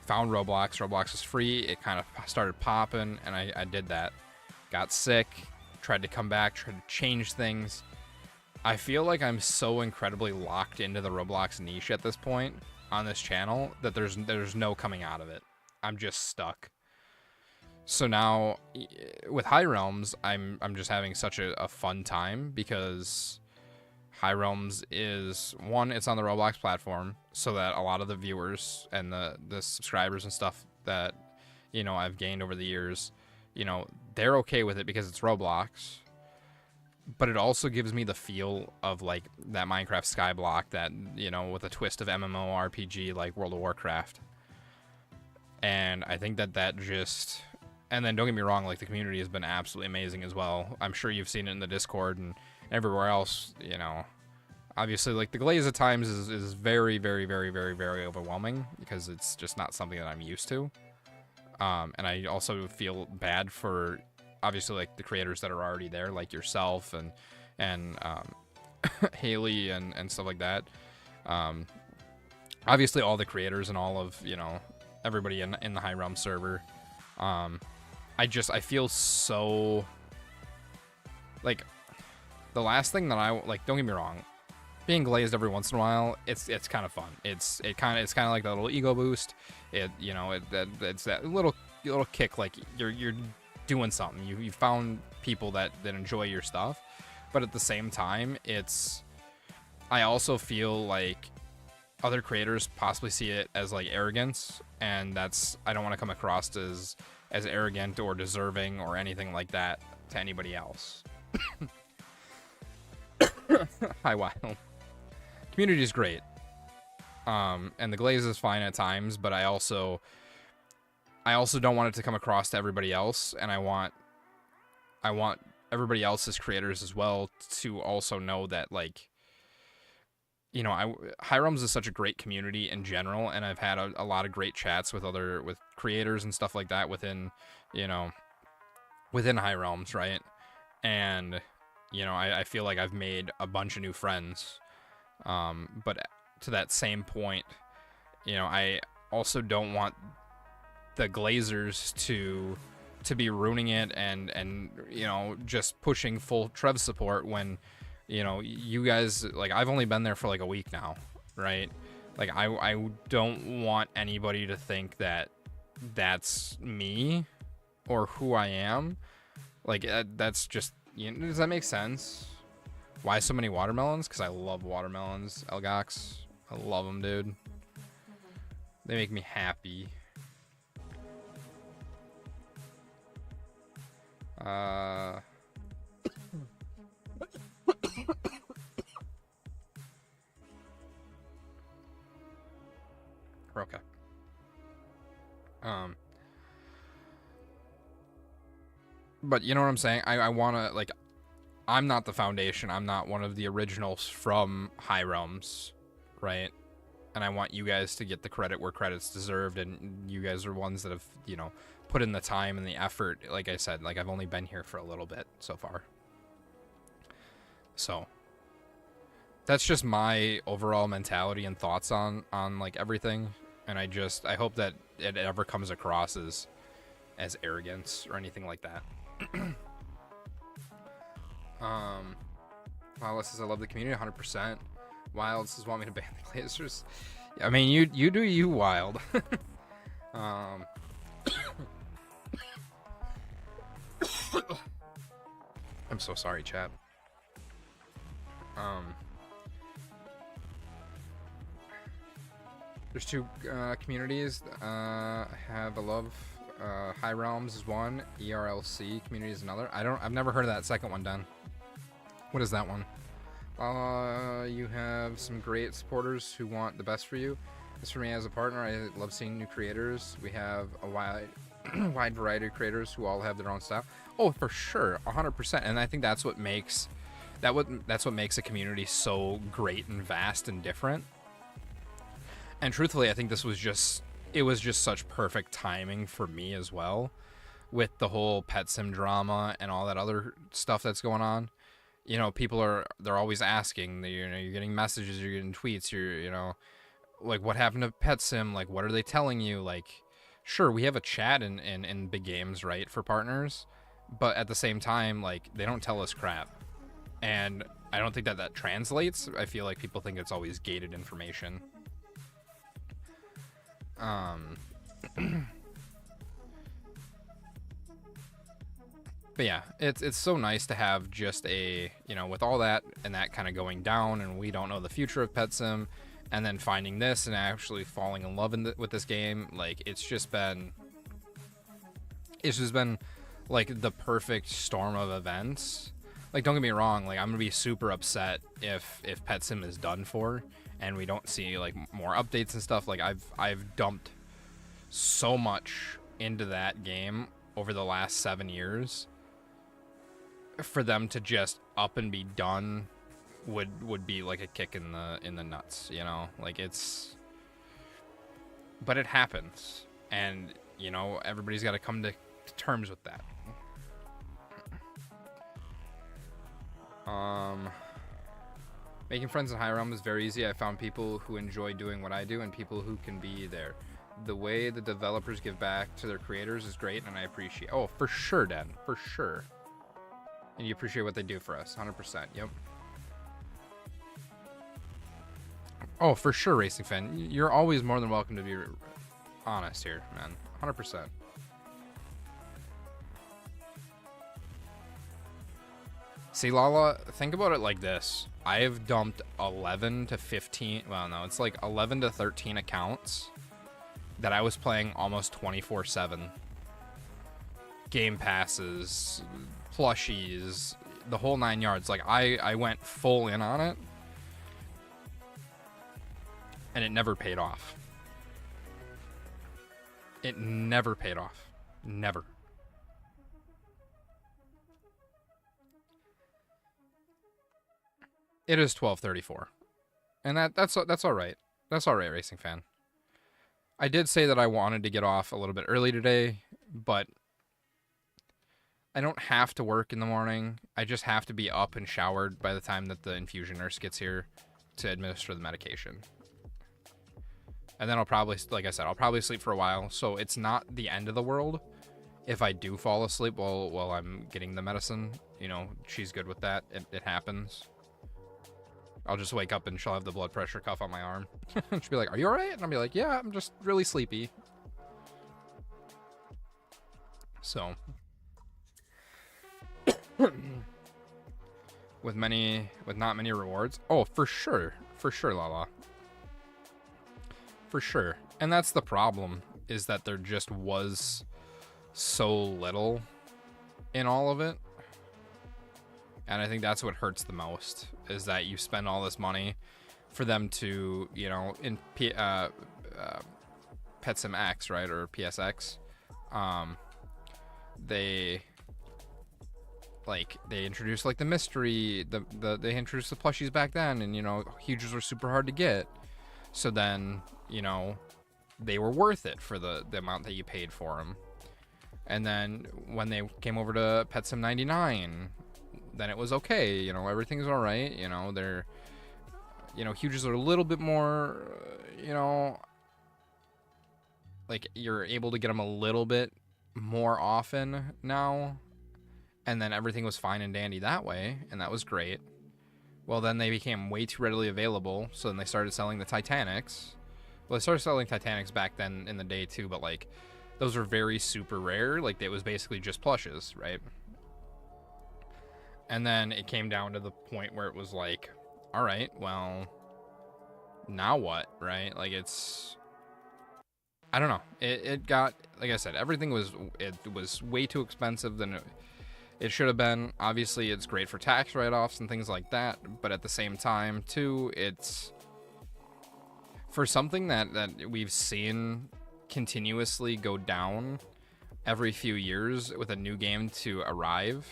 Found Roblox. Roblox was free. It kind of started popping, and I did that. Got sick, tried to come back, tried to change things. I feel like I'm so incredibly locked into the Roblox niche at this point on this channel that there's no coming out of it. I'm just stuck. So now with High Realms, I'm just having such a fun time because High Realms is, one, it's on the Roblox platform, so that a lot of the viewers and the subscribers and stuff that, you know, I've gained over the years, you know, they're okay with it because it's Roblox. But it also gives me the feel of like that Minecraft Skyblock, that, you know, with a twist of MMORPG like World of Warcraft. And I think that just, and then don't get me wrong, like the community has been absolutely amazing as well. I'm sure you've seen it in the Discord and everywhere else, you know. Obviously, like the glaze at times is very, very, very, very, very overwhelming because it's just not something that I'm used to. And I also feel bad for, obviously, like the creators that are already there, like yourself and Haley and stuff like that. Obviously, all the creators and all of, you know, everybody in the High Realm server. I feel so, like, the last thing that I, like, don't get me wrong, being glazed every once in a while, it's kind of fun. It's kind of like that little ego boost. It, you know, it's that little kick, like you're doing something. You found people that enjoy your stuff, but at the same time, I also feel like other creators possibly see it as like arrogance, and I don't want to come across as arrogant or deserving or anything like that to anybody else. Hi, Wild. Community is great, and the glaze is fine at times, but I also don't want it to come across to everybody else, and I want everybody else's creators as well to also know that, like, you know, High Realms is such a great community in general, and I've had a lot of great chats with creators and stuff like that within High Realms, right? And, you know, I feel like I've made a bunch of new friends. But to that same point, you know, I also don't want the glazers to be ruining it and you know, just pushing full Trev support when, you know, you guys, like, I've only been there for like a week now, right? Like, I don't want anybody to think that that's me or who I am. Like, that's just, you know, does that make sense? Why so many watermelons? Because I love watermelons, Elgox. I love them, dude. They make me happy. We're okay. But you know what I'm saying? I want to, like, I'm not the foundation. I'm not one of the originals from High Realms, right? And I want you guys to get the credit where credit's deserved, and you guys are ones that have, you know, put in the time and the effort. Like I said, like, I've only been here for a little bit so far. So, that's just my overall mentality and thoughts on like everything, and I hope that it ever comes across as arrogance or anything like that. Wild says I love the community 100%. Wild says want me to ban the Glazers. I mean, you do you, Wild. I'm so sorry, chat. There's two communities. I have a love. High Realms is one. ERLC community is another. I've never heard of that second one, Dan. What is that one? You have some great supporters who want the best for you. As for me as a partner, I love seeing new creators. We have a wide variety of creators who all have their own style. Oh, for sure, 100%. And I think that's what makes a community so great and vast and different. And truthfully, I think it was just such perfect timing for me as well, with the whole pet sim drama and all that other stuff that's going on. You know, they're always asking. You're getting messages, you're getting tweets. Like, what happened to pet sim? Like, what are they telling you? Like, sure, we have a chat in big games, right, for partners, but at the same time, like, they don't tell us crap, and I don't think that translates. I feel like people think it's always gated information. But yeah, it's so nice to have just a, with all that and that kind of going down, and we don't know the future of pet sim, and then finding this and actually falling in love with this game. Like, it's just been like the perfect storm of events. Like, don't get me wrong, like, I'm gonna be super upset if pet sim is done for and we don't see like more updates and stuff. Like, I've dumped so much into that game over the last 7 years. For them to just up and be done would be like a kick in the nuts, like but it happens, and everybody's got to come to terms with that. Making friends in High Realm is very easy. I found people who enjoy doing what I do and people who can be there. The way the developers give back to their creators is great, and I appreciate. Oh, for sure, Dan, for sure. And you appreciate what they do for us, 100%. Yep. Oh, for sure, Racing Fan. You're always more than welcome to be honest here, man. 100%. See, Lala, think about it like this. I have dumped 11 to 15, well, no, it's like 11 to 13 accounts that I was playing almost 24/7. Game passes, plushies, the whole 9 yards. Like, I went full in on it, and it never paid off. It never paid off. Never. It is 12:34, and that's all right. That's all right, Racing Fan. I did say that I wanted to get off a little bit early today, but I don't have to work in the morning. I just have to be up and showered by the time that the infusion nurse gets here to administer the medication. And then I'll probably, like I said, I'll probably sleep for a while. So it's not the end of the world if I do fall asleep while I'm getting the medicine. She's good with that. It happens. I'll just wake up and she'll have the blood pressure cuff on my arm. She'll be like, "Are you all right?" And I'll be like, "Yeah, I'm just really sleepy." So with not many rewards. Oh, for sure, Lala. For sure. And that's the problem, is that there just was so little in all of it. And I think that's what hurts the most, is that you spend all this money for them to, in Pet Sim X, right, or PSX, they introduced like the mystery, they introduced the plushies back then, and huges were super hard to get. So then, they were worth it for the amount that you paid for them. And then when they came over to Pet Sim 99, then it was okay. Everything's all right. you know, huges are a little bit more, you know, like you're able to get them a little bit more often now. And then everything was fine and dandy that way, and that was great. Well, then they became way too readily available, so then they started selling the Titanics. Well, they started selling Titanics back then in the day too, but like those were very super rare. Like it was basically just plushes, right? And then it came down to the point where it was like, all right, well, now what, right? Like it's, I don't know. It got, like I said, everything was, it was way too expensive than it should have been. Obviously, it's great for tax write-offs and things like that, but at the same time, too, it's for something that we've seen continuously go down every few years with a new game to arrive.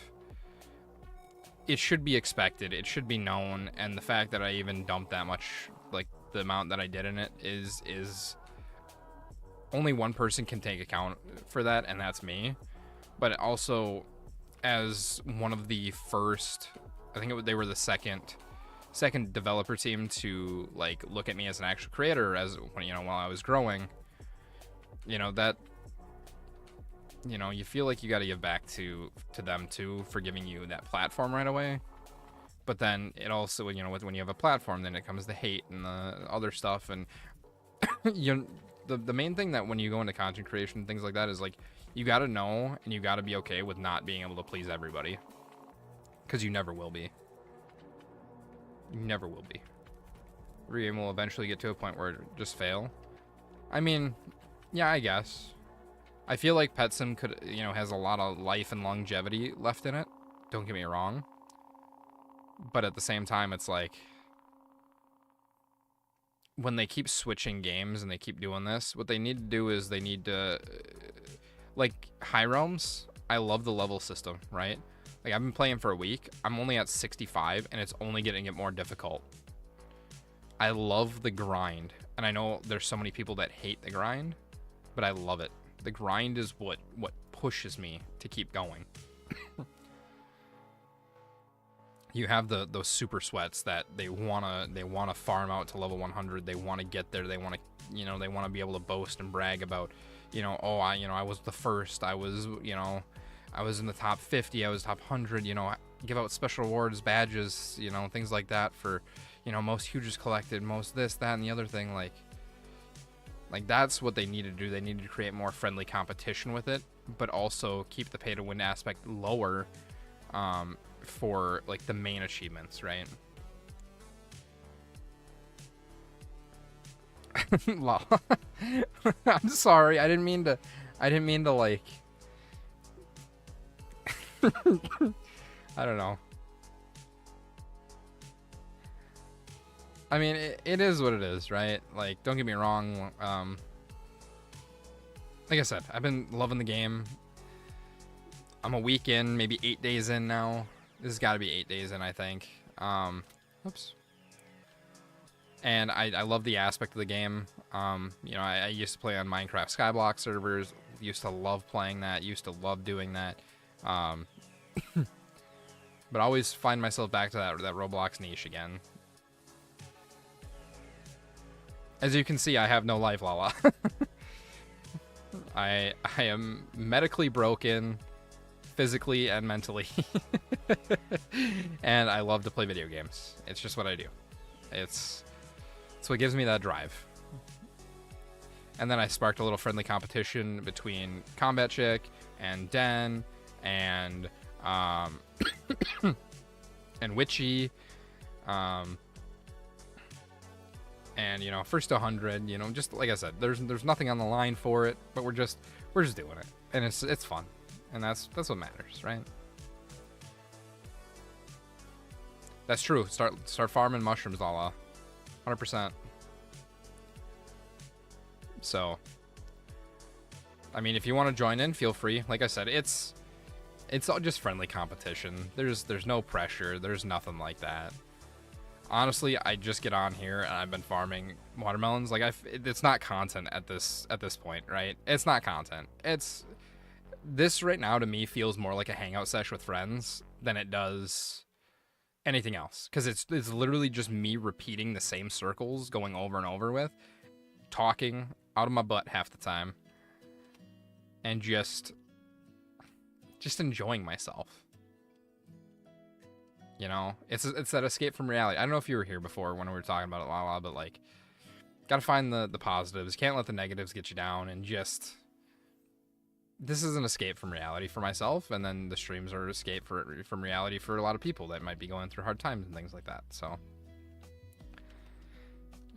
It should be expected. It should be known, and the fact that I even dumped that much, like the amount that I did in it, is only one person can take account for that, and that's me. But also, as one of the first, I think they were the second developer team to like look at me as an actual creator, as you know, while I was growing, you know, that, you know, you feel like you got to give back to them too for giving you that platform right away. But then it also, you know, when you have a platform, then it comes the hate and the other stuff. And you, the main thing that when you go into content creation and things like that is like, you got to know and you got to be okay with not being able to please everybody, because you never will be. You never will be. Game will eventually get to a point where it just fail. I mean, yeah, I guess. I feel like Pet Sim could, you know, has a lot of life and longevity left in it. Don't get me wrong. But at the same time, it's like, when they keep switching games and they keep doing this, what they need to do is they need to, like, REALMS, I love the level system, right? Like, I've been playing for a week. I'm only at 65, and it's only getting it more difficult. I love the grind. And I know there's so many people that hate the grind, but I love it. The grind is what pushes me to keep going. You have those super sweats that they wanna farm out to level 100. They want to get there. They want to, you know, they want to be able to boast and brag about, you know, oh, I was the first. I was, you know, I was in the top 50. I was top 100. You know, give out special awards, badges, you know, things like that for, you know, most huges collected, most this, that, and the other thing. Like that's what they need to do. They need to create more friendly competition with it, but also keep the pay to win aspect lower, for like the main achievements, right? I'm sorry. I didn't mean to like I don't know. I mean, it is what it is, right? Like, don't get me wrong. Like I said, I've been loving the game. I'm a week in, maybe 8 days in now. This has got to be 8 days in, I think. Oops. And I love the aspect of the game. You know, I used to play on Minecraft Skyblock servers. Used to love playing that. Used to love doing that. But I always find myself back to that Roblox niche again. As you can see, I have no life, Lala. I am medically broken, physically and mentally. And I love to play video games. It's just what I do. It's what gives me that drive. And then I sparked a little friendly competition between Combat Chick and Den and and Witchy. And, you know, first to 100, you know, just like I said, there's nothing on the line for it, but we're just doing it, and it's fun, and that's what matters, right? That's true. Start farming mushrooms, Lala, 100%. So, I mean, if you want to join in, feel free. Like I said, it's all just friendly competition. There's no pressure. There's nothing like that. Honestly, I just get on here and I've been farming watermelons. Like it's not content at this point, right? It's not content. This right now to me feels more like a hangout sesh with friends than it does anything else, because it's literally just me repeating the same circles, going over and over with, talking out of my butt half the time, and just enjoying myself. You know, it's that escape from reality. I don't know if you were here before when we were talking about it, Lala, but like, gotta find the positives. Can't let the negatives get you down, and just, this is an escape from reality for myself, and then the streams are an escape from reality for a lot of people that might be going through hard times and things like that. So,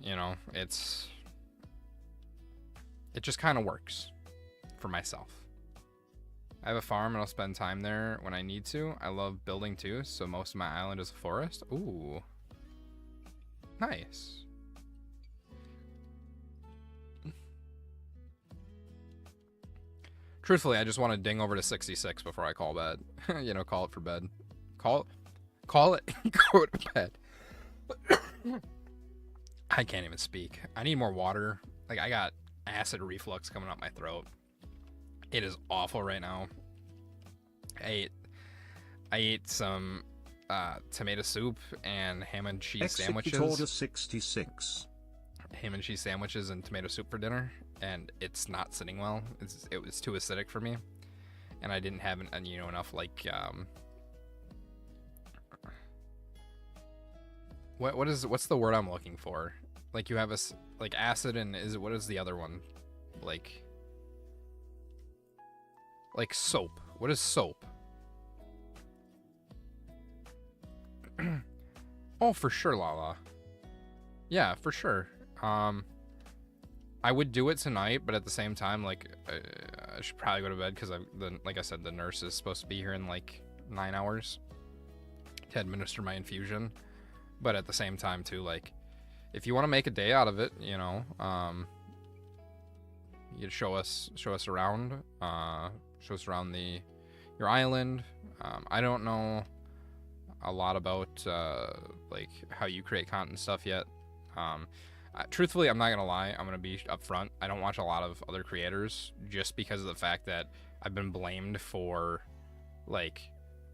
you know, it just kind of works for myself. I have a farm and I'll spend time there when I need to. I love building too, so most of my island is a forest. Ooh, nice. Truthfully, I just want to ding over to 66 before I call bed. You know, call it for bed. Call it, go to bed. I can't even speak. I need more water. Like, I got acid reflux coming up my throat. It is awful right now. I ate some tomato soup and ham and cheese sandwiches. Order 66. Ham and cheese sandwiches and tomato soup for dinner, and it's not sitting well. It was too acidic for me, and I didn't have enough like what's the word I'm looking for? Like, you have like acid, and what is the other one? Like soap. What is soap? Oh, for sure, Lala. Yeah, for sure. I would do it tonight, but at the same time, like, I should probably go to bed because, like I said, the nurse is supposed to be here in like 9 hours to administer my infusion. But at the same time, too, like, if you want to make a day out of it, you know, you show us around, show us around your island. I don't know a lot about like how you create content and stuff yet. Truthfully, I'm not gonna lie, I'm gonna be upfront. I don't watch a lot of other creators just because of the fact that I've been blamed for, like,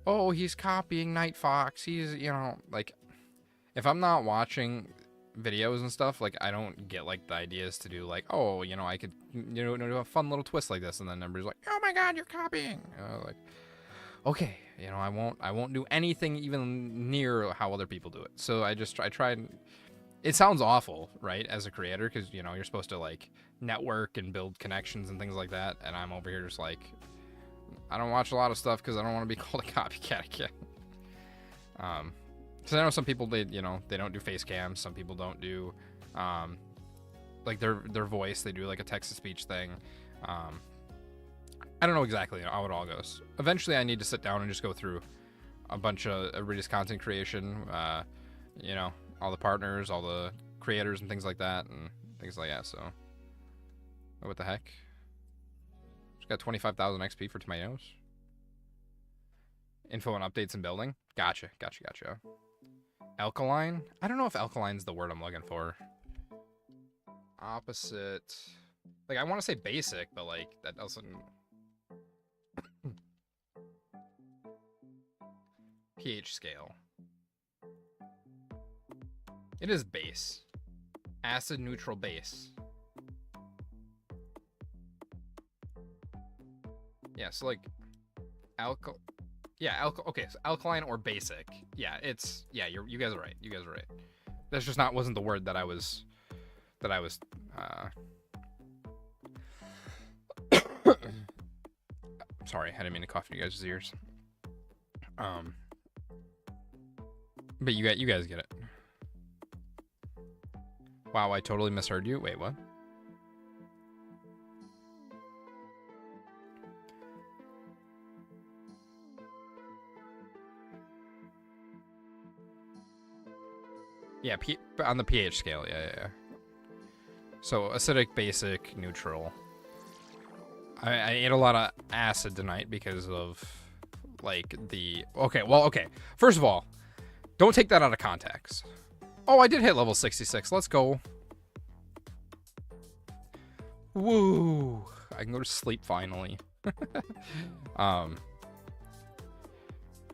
oh, he's copying Night Fox. He's, you know, like, if I'm not watching videos and stuff, like, I don't get like the ideas to do like, oh, you know, I could, you know, do a fun little twist like this, and then everybody's like, oh my god, you're copying. Like, okay, you know, I won't do anything even near how other people do it. So I try and, it sounds awful, right, as a creator, because, you know, you're supposed to like network and build connections and things like that, and I'm over here just like, I don't watch a lot of stuff because I don't want to be called a copycat again. Because I know some people, they don't do face cams. Some people don't do like their voice. They do like a text-to-speech thing. I don't know exactly how it all goes. Eventually, I need to sit down and just go through a bunch of everybody's content creation. You know, all the partners, all the creators, and things like that, and things like that. So, oh, what the heck? Just got 25,000 XP for tomatoes. Info and updates and building. Gotcha. Alkaline? I don't know if alkaline's the word I'm looking for. Opposite. Like, I want to say basic, but like that doesn't. pH scale. It is base. Acid neutral base. Yeah, so like okay, so alkaline or basic. Yeah, you guys are right. That's just wasn't the word that I was sorry, I didn't mean to cough in you guys' ears. But you guys get it. Wow, I totally misheard you. Wait, what? Yeah, on the pH scale, yeah. So acidic, basic, neutral. I ate a lot of acid tonight because of like the okay. First of all, don't take that out of context. Oh, I did hit level 66. Let's go. Woo! I can go to sleep finally.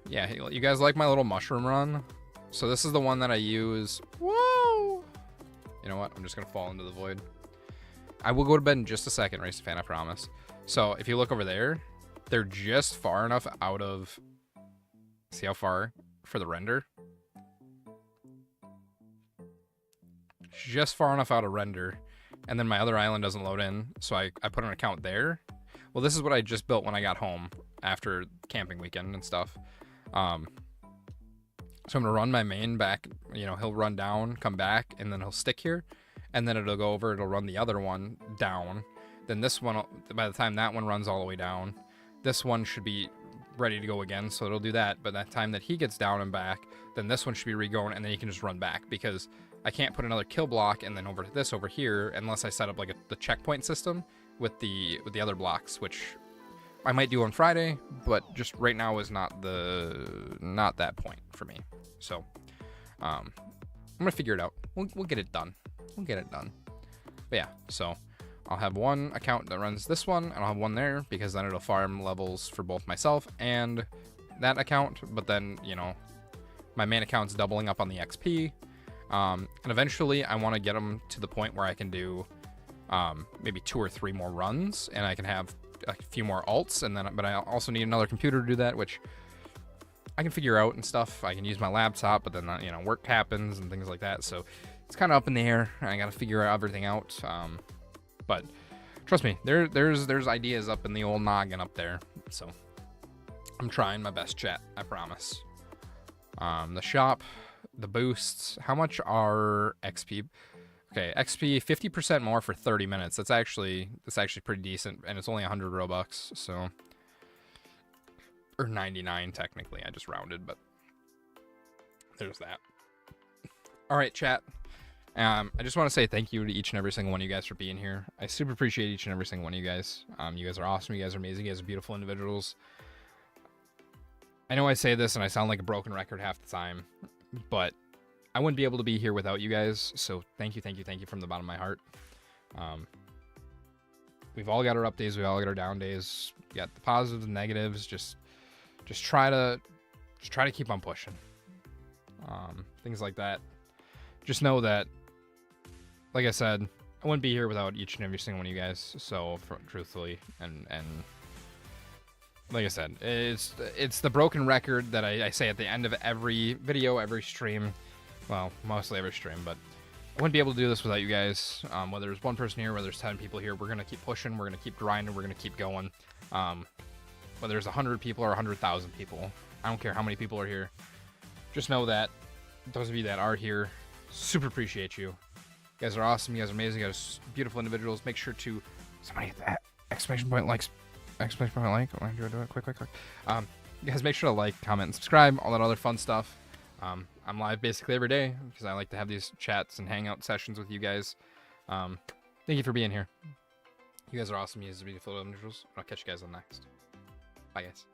Yeah, you guys like my little mushroom run? So this is the one that I use. Whoa! You know what? I'm just gonna fall into the void. I will go to bed in just a second, Race Fan, I promise. So if you look over there, they're just far enough out of... See how far for the render? Just far enough out of render. And then my other island doesn't load in, so I put an account there. Well, this is what I just built when I got home after camping weekend and stuff. So I'm gonna run my main back, you know, he'll run down, come back, and then he'll stick here. And then it'll go over, it'll run the other one down. Then this one, by the time that one runs all the way down, this one should be ready to go again, so it'll do that. But that time that he gets down and back, then this one should be re-going, and then he can just run back, because I can't put another kill block and then over this over here unless I set up like the checkpoint system with the other blocks, which I might do on Friday, but just right now is not that point for me. So I'm gonna figure it out. We'll get it done. We'll get it done. But yeah, so I'll have one account that runs this one, and I'll have one there, because then it'll farm levels for both myself and that account. But then, you know, my main account's doubling up on the XP. And eventually I want to get them to the point where I can do maybe 2 or 3 more runs, and I can have a few more alts, and then, but I also need another computer to do that, which I can figure out and stuff. I can use my laptop, but then, you know, work happens and things like that. So it's kind of up in the air. I got to figure everything out. But trust me, there's ideas up in the old noggin up there. So I'm trying my best, chat. I promise. The shop, the boosts. How much are XP? Okay, XP 50% more for 30 minutes. That's actually pretty decent, and it's only 100 Robux. So, or 99 technically. I just rounded, but there's that. All right, chat. I just want to say thank you to each and every single one of you guys for being here. I super appreciate each and every single one of you guys. You guys are awesome. You guys are amazing. You guys are beautiful individuals. I know I say this and I sound like a broken record half the time, but I wouldn't be able to be here without you guys. So thank you from the bottom of my heart. We've all got our up days. We all got our down days. We got the positives and negatives. Just try to keep on pushing. Things like that. Just know that, like I said, I wouldn't be here without each and every single one of you guys. So, truthfully, and like I said, it's the broken record that I say at the end of every video, every stream. Well, mostly every stream, but I wouldn't be able to do this without you guys. Whether there's one person here, whether there's 10 people here, we're gonna keep pushing. We're gonna keep grinding. We're gonna keep going. Whether there's 100 people or 100,000 people, I don't care how many people are here. Just know that those of you that are here, super appreciate you. You guys are awesome. You guys are amazing. You guys are beautiful individuals. Make sure to somebody hit that exclamation point likes. Exclamation point like. Oh, do it. Quick. You guys make sure to like, comment, and subscribe. All that other fun stuff. I'm live basically every day because I like to have these chats and hangout sessions with you guys. Thank you for being here. You guys are awesome. You guys are beautiful individuals. I'll catch you guys on next. Bye, guys.